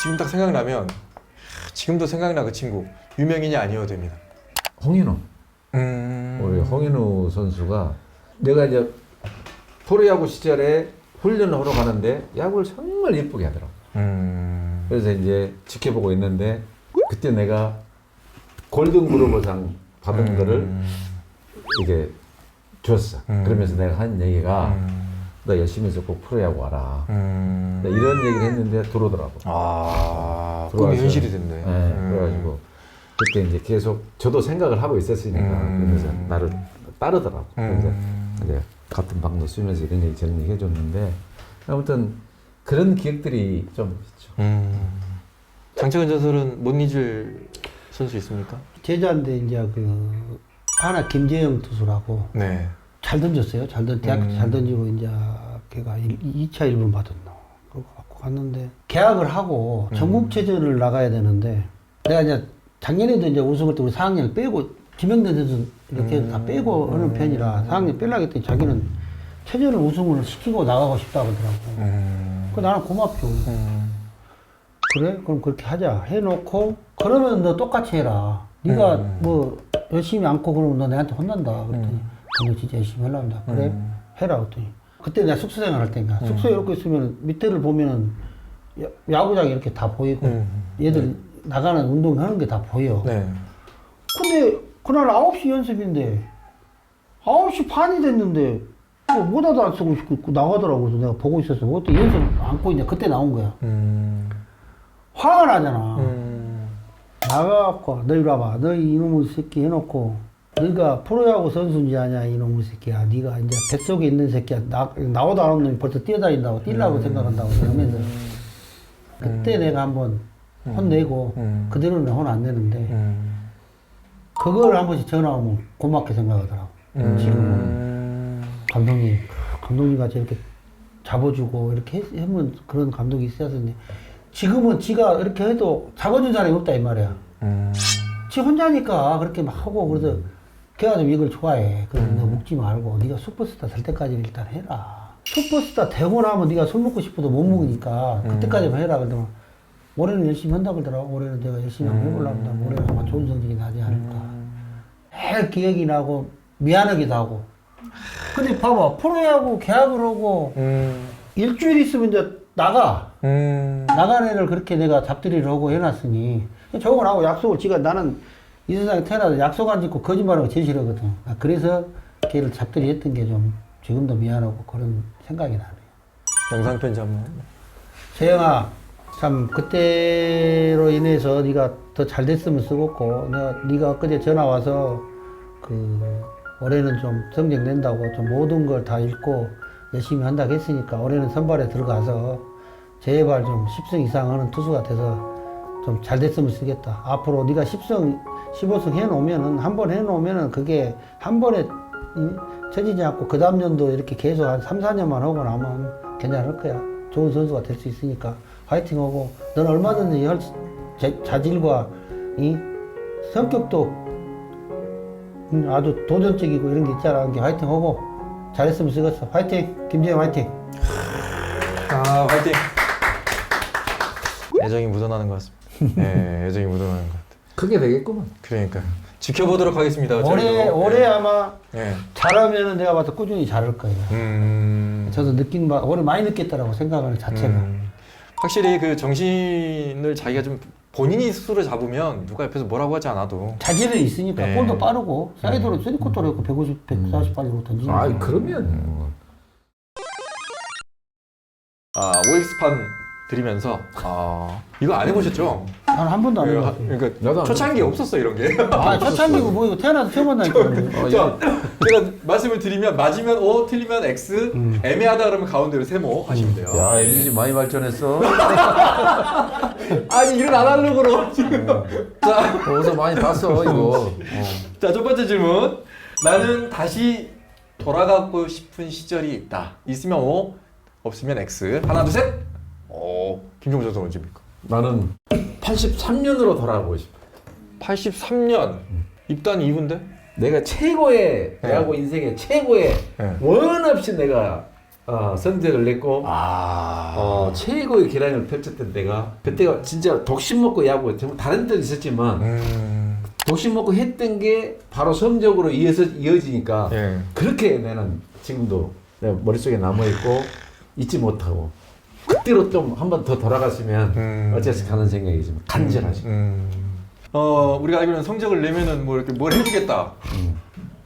지금 딱 생각나면 지금도 생각나 그 친구 유명인이 아니어도 됩니다. 홍인호. 우리 홍인호 선수가 내가 이제 프로야구 시절에 훈련을 하러 가는데 야구를 정말 예쁘게 하더라고. 그래서 이제 지켜보고 있는데 그때 내가 골든그로버상 받은 거를 이게 줬어. 그러면서 내가 한 얘기가 너 열심히 해서 꼭 프로야구 와라. 이런 얘기를 했는데 들어오더라고. 꿈이 현실이 됐네. 네, 그래가지고 그때 이제 계속 저도 생각을 하고 있었으니까 그러면서 나를 따르더라고. 그래서 이제 같은 방도 쓰면서 이런 얘기 저런 얘기 해줬는데 아무튼 그런 기억들이 좀 있죠. 장채근 전설은 못 잊을 선수 있습니까? 제자인데 이제 그 하나 김재영 투수라고 네. 잘 던졌어요. 대학교 잘 던지고 이제 걔가 2차 1번 받았나. 그거 갖고 갔는데 계약을 하고 전국체전을 나가야 되는데 내가 이제 작년에도 이제 우승할 때 우리 4학년 빼고 김영대 선수 이렇게 다 빼고 하는 편이라 4학년 빼려고 했더니 자기는 체전을 우승을 시키고 나가고 싶다고 하더라고. 그 나는 고맙죠. 그래? 그럼 그렇게 하자. 해놓고 그러면 너 똑같이 해라. 네가 뭐 열심히 안고 그러면 너 내한테 혼난다. 그랬더니 너 진짜 열심히 하려고 한다. 그래? 해라. 그랬더니 그때 내가 숙소 생활할 때니까 숙소에 이렇게 있으면 밑에를 보면은 야구장이 이렇게 다 보이고 얘들 나가는 운동하는 게 다 보여. 네. 근데 그날 9시 연습인데 9시 반이 됐는데 뭐 모자도 안 쓰고 있고 나가더라고. 그래서 내가 보고 있었어. 그것도 연습 안고 이제 그때 나온 거야. 화가 나잖아. 나가갖고 너 이리 와봐. 너 이놈의 새끼 해놓고 너희가 프로야구 선수인지 아냐 이놈의 새끼야. 네가 이제 뱃속에 있는 새끼야. 나오도 안 오는 놈이 벌써 뛰어다닌다고 뛰려고 생각한다고 그러면서 그때 내가 한번 혼내고 그대로는 혼 안 내는데 그걸 한 번씩 전화 오면 고맙게 생각하더라고. 지금은 감독님 같이 이렇게 잡아주고 이렇게 하면 그런 감독이 있었는데 지금은 지가 이렇게 해도 잡아준 사람이 없다 이 말이야. 지 혼자니까 그렇게 막 하고 그래서 걔가 좀 이걸 좋아해. 그래서 너 먹지 말고 네가 슈퍼스타 될 때까지 일단 해라. 슈퍼스타 되고 나면 네가 술 먹고 싶어도 못 먹으니까 그때까지만 해라. 그러더만 올해는 열심히 한다 그러더라고. 올해는 내가 열심히 한번 해보려고 한다. 올해는 아마 좋은 성적이 나지 않을까. 매일 기억이 나고 미안하기도 하고. 근데 봐봐 프로야구 계약을 하고 일주일 있으면 이제 나간 애를 그렇게 내가 잡들이를 하고 해놨으니 저거 나하고 약속을 지가 나는 이 세상에 태어나서 약속 안 짓고 거짓말하고 제일 싫어하거든. 그래서 걔를 잡들이 했던 게 좀 지금도 미안하고 그런 생각이 나네요. 영상 편지 한번. 세영아 참 그때로 인해서 네가 더 잘 됐으면 쓰겠고 네가 엊그제 전화 와서 올해는 좀 성적 낸다고 좀 모든 걸 다 읽고 열심히 한다고 했으니까 올해는 선발에 들어가서 제발 좀 10승 이상 하는 투수가 돼서 좀 잘 됐으면 쓰겠다. 앞으로 네가 10승, 15승 해놓으면은 한 번 해놓으면은 그게 한 번에 쳐지지 않고 그 다음 년도 이렇게 계속 한 3, 4년만 하고 나면 괜찮을 거야. 좋은 선수가 될 수 있으니까 화이팅 하고 너는 얼마든지 할 자질과 이 성격도 아주 도전적이고 이런 게 있잖아. 화이팅 하고 잘했으면 쓰겠어. 화이팅! 김재영 화이팅! 아, 화이팅! 애정이 묻어나는 것 같습니다. 네, 애정이 묻어나는 것 같아요. 크게 되겠구만. 그러니까 지켜보도록 하겠습니다. 올해 아마 네. 잘하면은 내가 봐도 꾸준히 잘할 거예요. 저도 느낀 바 올해 많이 느꼈다라고 생각하는 자체가. 확실히 그 정신을 자기가 좀 본인이 스스로 잡으면 누가 옆에서 뭐라고 하지 않아도 자질은 있으니까 네. 볼도 빠르고 사이드로 쓰리코트로 했고 150, 140발로 던지니까. 아 그러면 OX판 드리면서 이거 안 해보셨죠? 난 한 번도 안 해봤어. 그러니까 나도 안 초창기 해봤어. 없었어 이런 게. 아, 초창기고 뭐 이거 태어나서 처음 한다니까. 자, 제가 말씀을 드리면 맞으면 O, 틀리면 X, 애매하다 그러면 가운데로 세모 하시면 돼요. 야 이미지 많이 발전했어. 아니 일을 안 하려고 그러 지금. 자, 어디서 많이 봤어 이거. 자, 첫 번째 질문. 나는 다시 돌아가고 싶은 시절이 있다. 있으면 O, 없으면 X. 하나, 둘, 셋. 김종우 선수 언제입니까? 나는 83년으로 돌아가고 싶어. 83년. 입단 2부인데? 내가 최고의 네. 야구 인생의 최고의 네. 원 없이 내가 성적을 냈고 최고의 기량을 펼쳤던 때가 그때가 진짜 독심 먹고 야구 정말 다른 데도 있었지만 독심 먹고 했던 게 바로 성적으로 이어지니까 예. 그렇게 나는 지금도 내 머릿속에 남아있고 잊지 못하고 그때로 좀 한 번 더 돌아갔으면 어쨌든 하는 생각이 좀 간절하지. 우리가 알기로는 성적을 내면은 뭐 이렇게 뭘 해주겠다.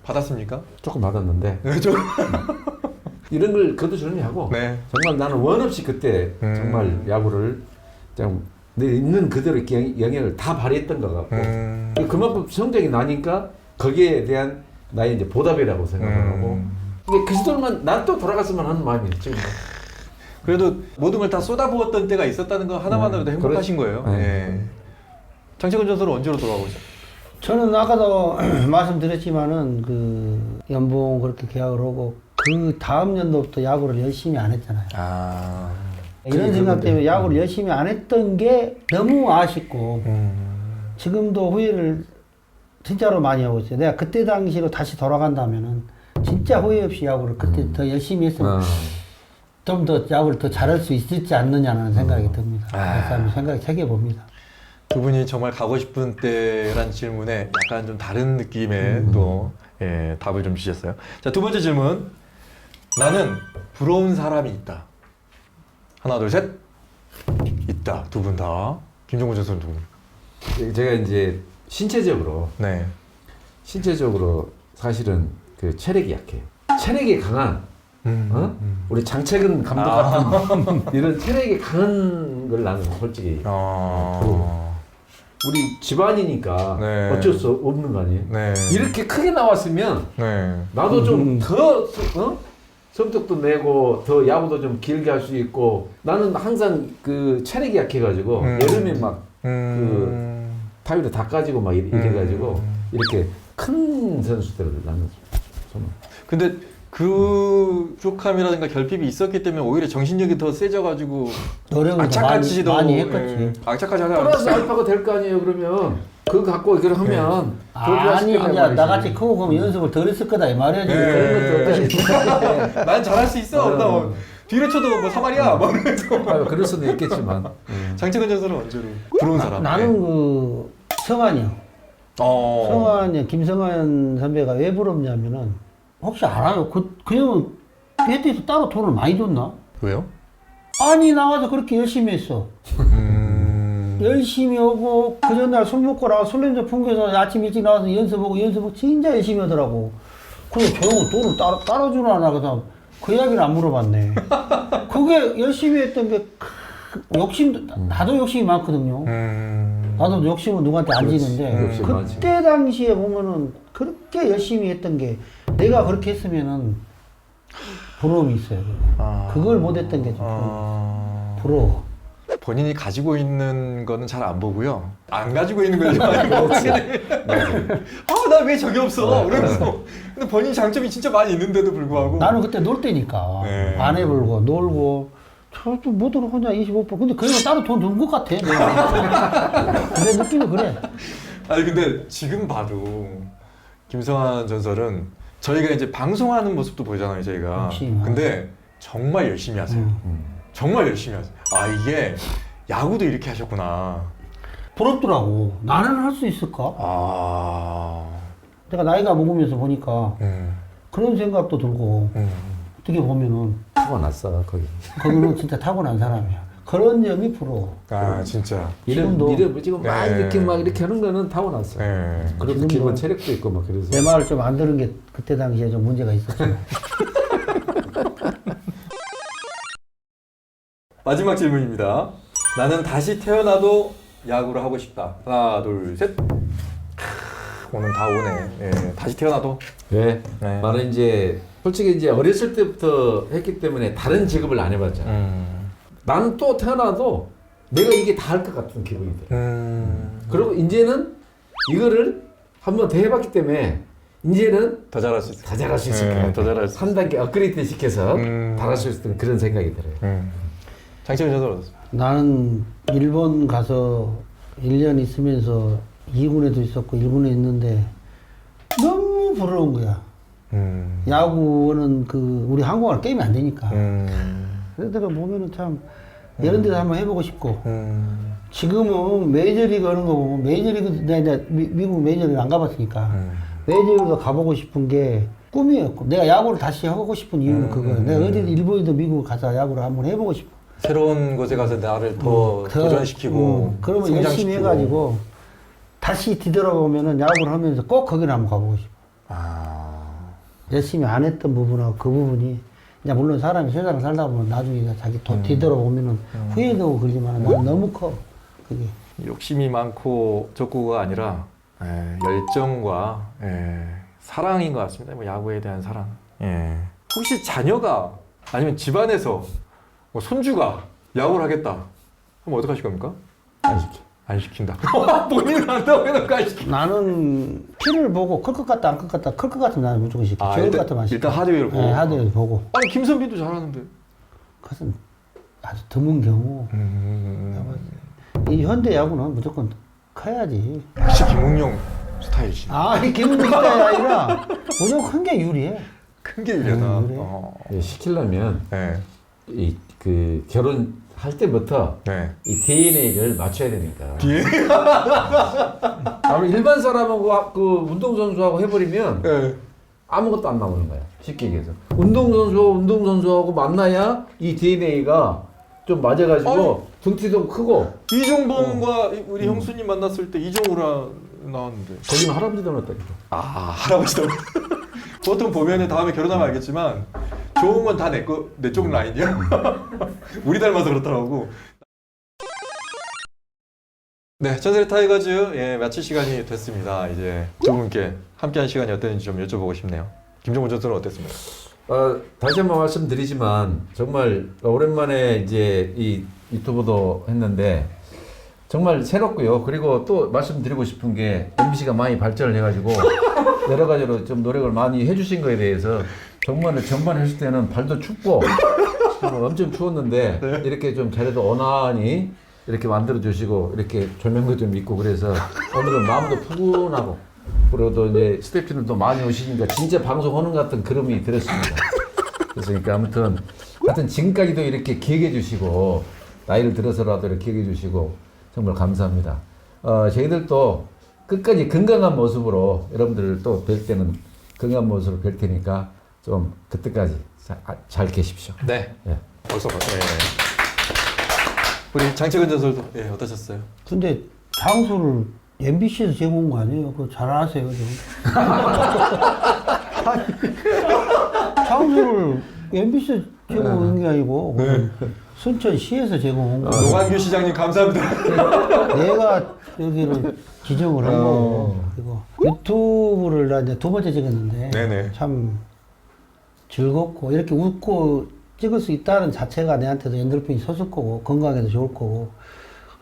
받았습니까? 조금 받았는데 네, 좀. 이런 걸 거두절미하고 네. 정말 나는 원 없이 그때 정말 야구를 그냥 내 있는 그대로 영향을 다 발휘했던 것 같고 그만큼 성적이 나니까 거기에 대한 나의 이제 보답이라고 생각을 하고 이게 그 시절만 난 또 돌아갔으면 하는 마음이에요 지금. 그래도 모든 걸 다 쏟아부었던 때가 있었다는 거 하나만으로도 행복하신 거예요. 네. 예. 장채근 전설은 언제로 돌아가고 있어요? 저는 아까도 말씀드렸지만은 그 연봉 그렇게 계약을 하고 그 다음 연도부터 야구를 열심히 안 했잖아요. 이런 생각 때문에 야구를 열심히 안 했던 게 너무 아쉽고 지금도 후회를 진짜로 많이 하고 있어요. 내가 그때 당시로 다시 돌아간다면은 진짜 후회 없이 야구를 그때 더 열심히 했으면 좀 더 야구를 더 잘할 수 있었지 않느냐는 생각이 듭니다. 그래서 한번 생각이 새겨봅니다. 두 분이 정말 가고 싶은 때란 질문에 약간 좀 다른 느낌의 또 답을 좀 주셨어요. 자, 두 번째 질문. 나는 부러운 사람이 있다. 하나, 둘, 셋. 있다. 두 분 다. 김종구 선수는 누구? 제가 이제 신체적으로 사실은 그 체력이 약해요. 체력이 강한 우리 장채근 감독 같은 이런 체력이 강한 걸 나는 솔직히 우리 집안이니까 네. 어쩔 수 없는 거 아니에요? 네. 이렇게 크게 나왔으면 네. 나도 좀 더 성적도 내고 더 야구도 좀 길게 할 수 있고 나는 항상 그 체력이 약해가지고 여름에 막 그 타율이 다 까지고 막 이래가지고 이렇게 큰 선수들을 나는 손을. 근데 그 부족함이라든가 결핍이 있었기 때문에 오히려 정신력이 더 세져가지고 노력을 더 악착같이도 많이 했겠지. 악착같이 하지 플러스 않았어. 알파가 될 거 아니에요. 그러면 그거 갖고 이걸 하면 더 좋아하실 아니, 거다 이제 말이지. 나같이 크고 그러면 연습을 덜 했을 거다 이 말이야. 지금. 네. 그런 것도 난 잘할 수 있어. 나 뭐, 뒤로 쳐도 뭐 사마리야. 막 이러면서. 그럴 수도 있겠지만. 장채근 전설은 언제로? 부러운 사람. 나는 그 성환이 형. 성환이 형, 김성환 선배가 왜 부럽냐면은 혹시 알아요? 그 형은 배트에서 따로 돈을 많이 줬나? 왜요? 아니 나와서 그렇게 열심히 했어. 열심히 하고 그 전날 술 먹고 나와 술 냄새 풍겨서 아침 일찍 나와서 연습하고 진짜 열심히 하더라고. 그래서 저 형은 돈을 따로 주나 그래서 그 이야기를 안 물어봤네. 그게 열심히 했던 게 욕심도 나도 욕심이 많거든요. 나도 욕심은 누구한테 안 지는데 욕심 많지. 그때 당시에 보면은 그렇게 열심히 했던 게 내가 그렇게 했으면은 부러움이 있어요. 그걸 못했던 게 좀 부러워. 본인이 가지고 있는 거는 잘 안 보고요. 안 가지고 있는 걸 많이 보고. 나 왜 저게 없어? 그러면서. 근데 본인 장점이 진짜 많이 있는데도 불구하고. 나는 그때 놀 때니까 네. 안 해불고 놀고 저도 뭐더러 혼자 25%. 근데 그냥 따로 돈 준 것 같아. 내 느낌이 그래. 아니 근데 지금 봐도 김성환 전설은 저희가 이제 방송하는 모습도 보잖아요, 저희가. 역시. 근데 정말 열심히 하세요. 정말 열심히 하세요. 아 이게 야구도 이렇게 하셨구나. 부럽더라고. 나는 할 수 있을까? 내가 나이가 먹으면서 보니까 그런 생각도 들고 어떻게 보면은 타고났어 거기. 거기는 진짜 타고난 사람이야. 그런 점이 부러워. 아 진짜. 지금도. 이름 지금 막 네. 이렇게 하는 거는 타고났어. 네. 그리고 지금도. 기본 체력도 있고 막 그래서. 내 말을 좀 안 들은 게 그때 당시에 좀 문제가 있었지. 마지막 질문입니다. 나는 다시 태어나도 야구를 하고 싶다. 하나, 둘, 셋. 오늘 다 오네. 예, 다시 태어나도. 네. 네. 나는 이제 솔직히 이제 어렸을 때부터 했기 때문에 다른 직업을 안 해봤잖아. 나는 또 태어나도 내가 이게 다 할 것 같은 기분이 들어. 그리고 이제는 이거를 한번 더 해봤기 때문에 이제는 더 잘할 수 있어. 더 잘할 수 있을 것 네, 같아. 더 잘할 수 한 단계 업그레이드 시켜서 잘할 수 있을 그런 생각이 들어요. 장채근 전설 어떻습니까? 나는 일본 가서 1년 있으면서 2군에도 있었고 1군에 있는데 너무 부러운 거야. 야구는 그 우리 한국어는 게임이 안 되니까. 그래서 보면은 참 이런 데서 한번 해보고 싶고. 지금은 메이저리그 하는 거 보면 메이저리그 내가 미국 메이저리그 안 가봤으니까 메이저리그 가보고 싶은 게 꿈이었고 내가 야구를 다시 하고 싶은 이유는 그거야. 내가 어디 일본이든 미국 가서 야구를 한번 해보고 싶어. 새로운 곳에 가서 나를 더 도전시키고 그러면 열심히 성장시키고. 해가지고 다시 뒤돌아보면은 야구를 하면서 꼭 거기를 한번 가보고 싶어. 열심히 안 했던 부분하고 그 부분이 이제 물론 사람이 세상을 살다 보면 나중에 자기 뒤돌아보면은 후회도 그러지만 나는 너무 커 그게. 욕심이 많고 적고가 아니라 열정과 사랑인 것 같습니다. 뭐 야구에 대한 사랑. 혹시 자녀가 아니면 집안에서 뭐 손주가 야구를 하겠다. 그럼 어떡하실 겁니까? 안 시켜. 안 시킨다. 본인은 한다고 해놓고 안 시킨다. 나는 피를 보고 클 것 같다 안 클 것 같다 클 것 같으면 나는 무조건 시켜. 좋을 것 같으면 안 시켜. 일단 하드웨어를 보고. 네, 하드웨어 보고. 아니 김선비도 잘하는데. 그것은 아주 드문 경우. 이 현대 야구는 무조건 커야지. 역시 김웅용 스타일이지. 아니 기분 스타일이 아니라 무조건 큰 게 유리해. 큰 게 유리하다. 그래. 예, 시키려면 네. 그 결혼할 때부터 네. 이 DNA를 맞춰야 되니까. DNA? 아무리 일반 사람하고 그 운동선수하고 해버리면 네. 아무것도 안 나오는 거야. 쉽게 얘기해서. 운동선수하고 만나야 이 DNA가 좀 맞아가지고 등치도 크고. 이종범과 우리 형수님 만났을 때 이종우라 나왔는데. 거기는 할아버지 닮았다니까. 아 할아버지도. 보통 보면은 다음에 결혼하면 알겠지만 좋은 건 다 내 쪽 라인이야. 우리 닮아서 그렇더라고. 네, 전설의 타이거즈 마칠 시간이 됐습니다. 이제 두 분께 함께한 시간이 어땠는지 좀 여쭤보고 싶네요. 김종훈 전설은 어땠습니까? 다시 한번 말씀드리지만 정말 오랜만에 이제 이 유튜브도 했는데 정말 새롭고요. 그리고 또 말씀드리고 싶은 게 MBC가 많이 발전을 해가지고 여러 가지로 좀 노력을 많이 해주신 거에 대해서 전반 했을 때는 발도 춥고 엄청 추웠는데 이렇게 좀 자리도 원활히 이렇게 만들어 주시고 이렇게 조명도 좀 있고 그래서 오늘은 마음도 푸근하고 그리고 또 이제 스태프들도 많이 오시니까 진짜 방송하는 것 같은 그림이 들었습니다. 그래서 그러니까 아무튼 하여튼 지금까지도 이렇게 기억해 주시고 나이를 들어서라도 이렇게 기억해 주시고 정말 감사합니다. 저희들도 끝까지 건강한 모습으로 여러분들 또 뵐 때는 건강한 모습으로 뵐 테니까 좀 그때까지 잘 계십시오. 네. 예. 벌써 봤어요. 우리 장채근 전설도 예, 어떠셨어요? 근데 장소를 MBC에서 제공한 거 아니에요? 그거 잘 아세요, 지금. 장소를 MBC에서 제공한 게 아니고 그건 순천시에서 제공한 거예요. 노광규 시장님 감사합니다. 내가 여기를 지정을 한 거고 그리고 유튜브를 나 이제 두 번째 찍었는데 네네. 참 즐겁고 이렇게 웃고 찍을 수 있다는 자체가 내한테도 엔돌핀이 솟을 거고 건강에도 좋을 거고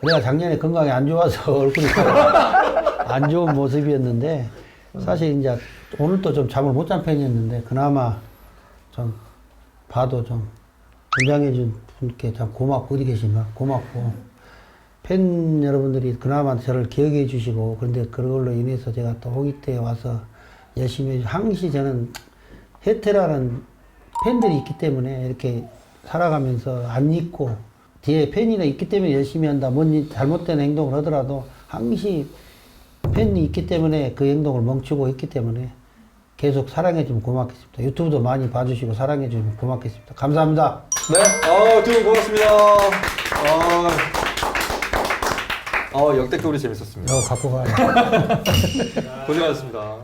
내가 작년에 건강이 안 좋아서 얼굴이 안 좋은 모습이었는데 사실 이제 오늘 또 좀 잠을 못 잔 편이었는데 그나마 좀 봐도 좀 등장해준 분께 참 고맙고 어디 계신가 고맙고 팬 여러분들이 그나마 저를 기억해 주시고 그런데 그걸로 인해서 제가 또 호기 때 와서 열심히 항시 저는 혜태라는 팬들이 있기 때문에 이렇게 살아가면서 안 잊고 뒤에 팬이 있기 때문에 열심히 한다. 뭔 잘못된 행동을 하더라도 항시 팬이 있기 때문에 그 행동을 멈추고 있기 때문에 계속 사랑해주면 고맙겠습니다. 유튜브도 많이 봐주시고 사랑해주면 고맙겠습니다. 감사합니다. 네, 두 분 고맙습니다. 역대급으로 재밌었습니다. 갖고 가요. 고생하셨습니다.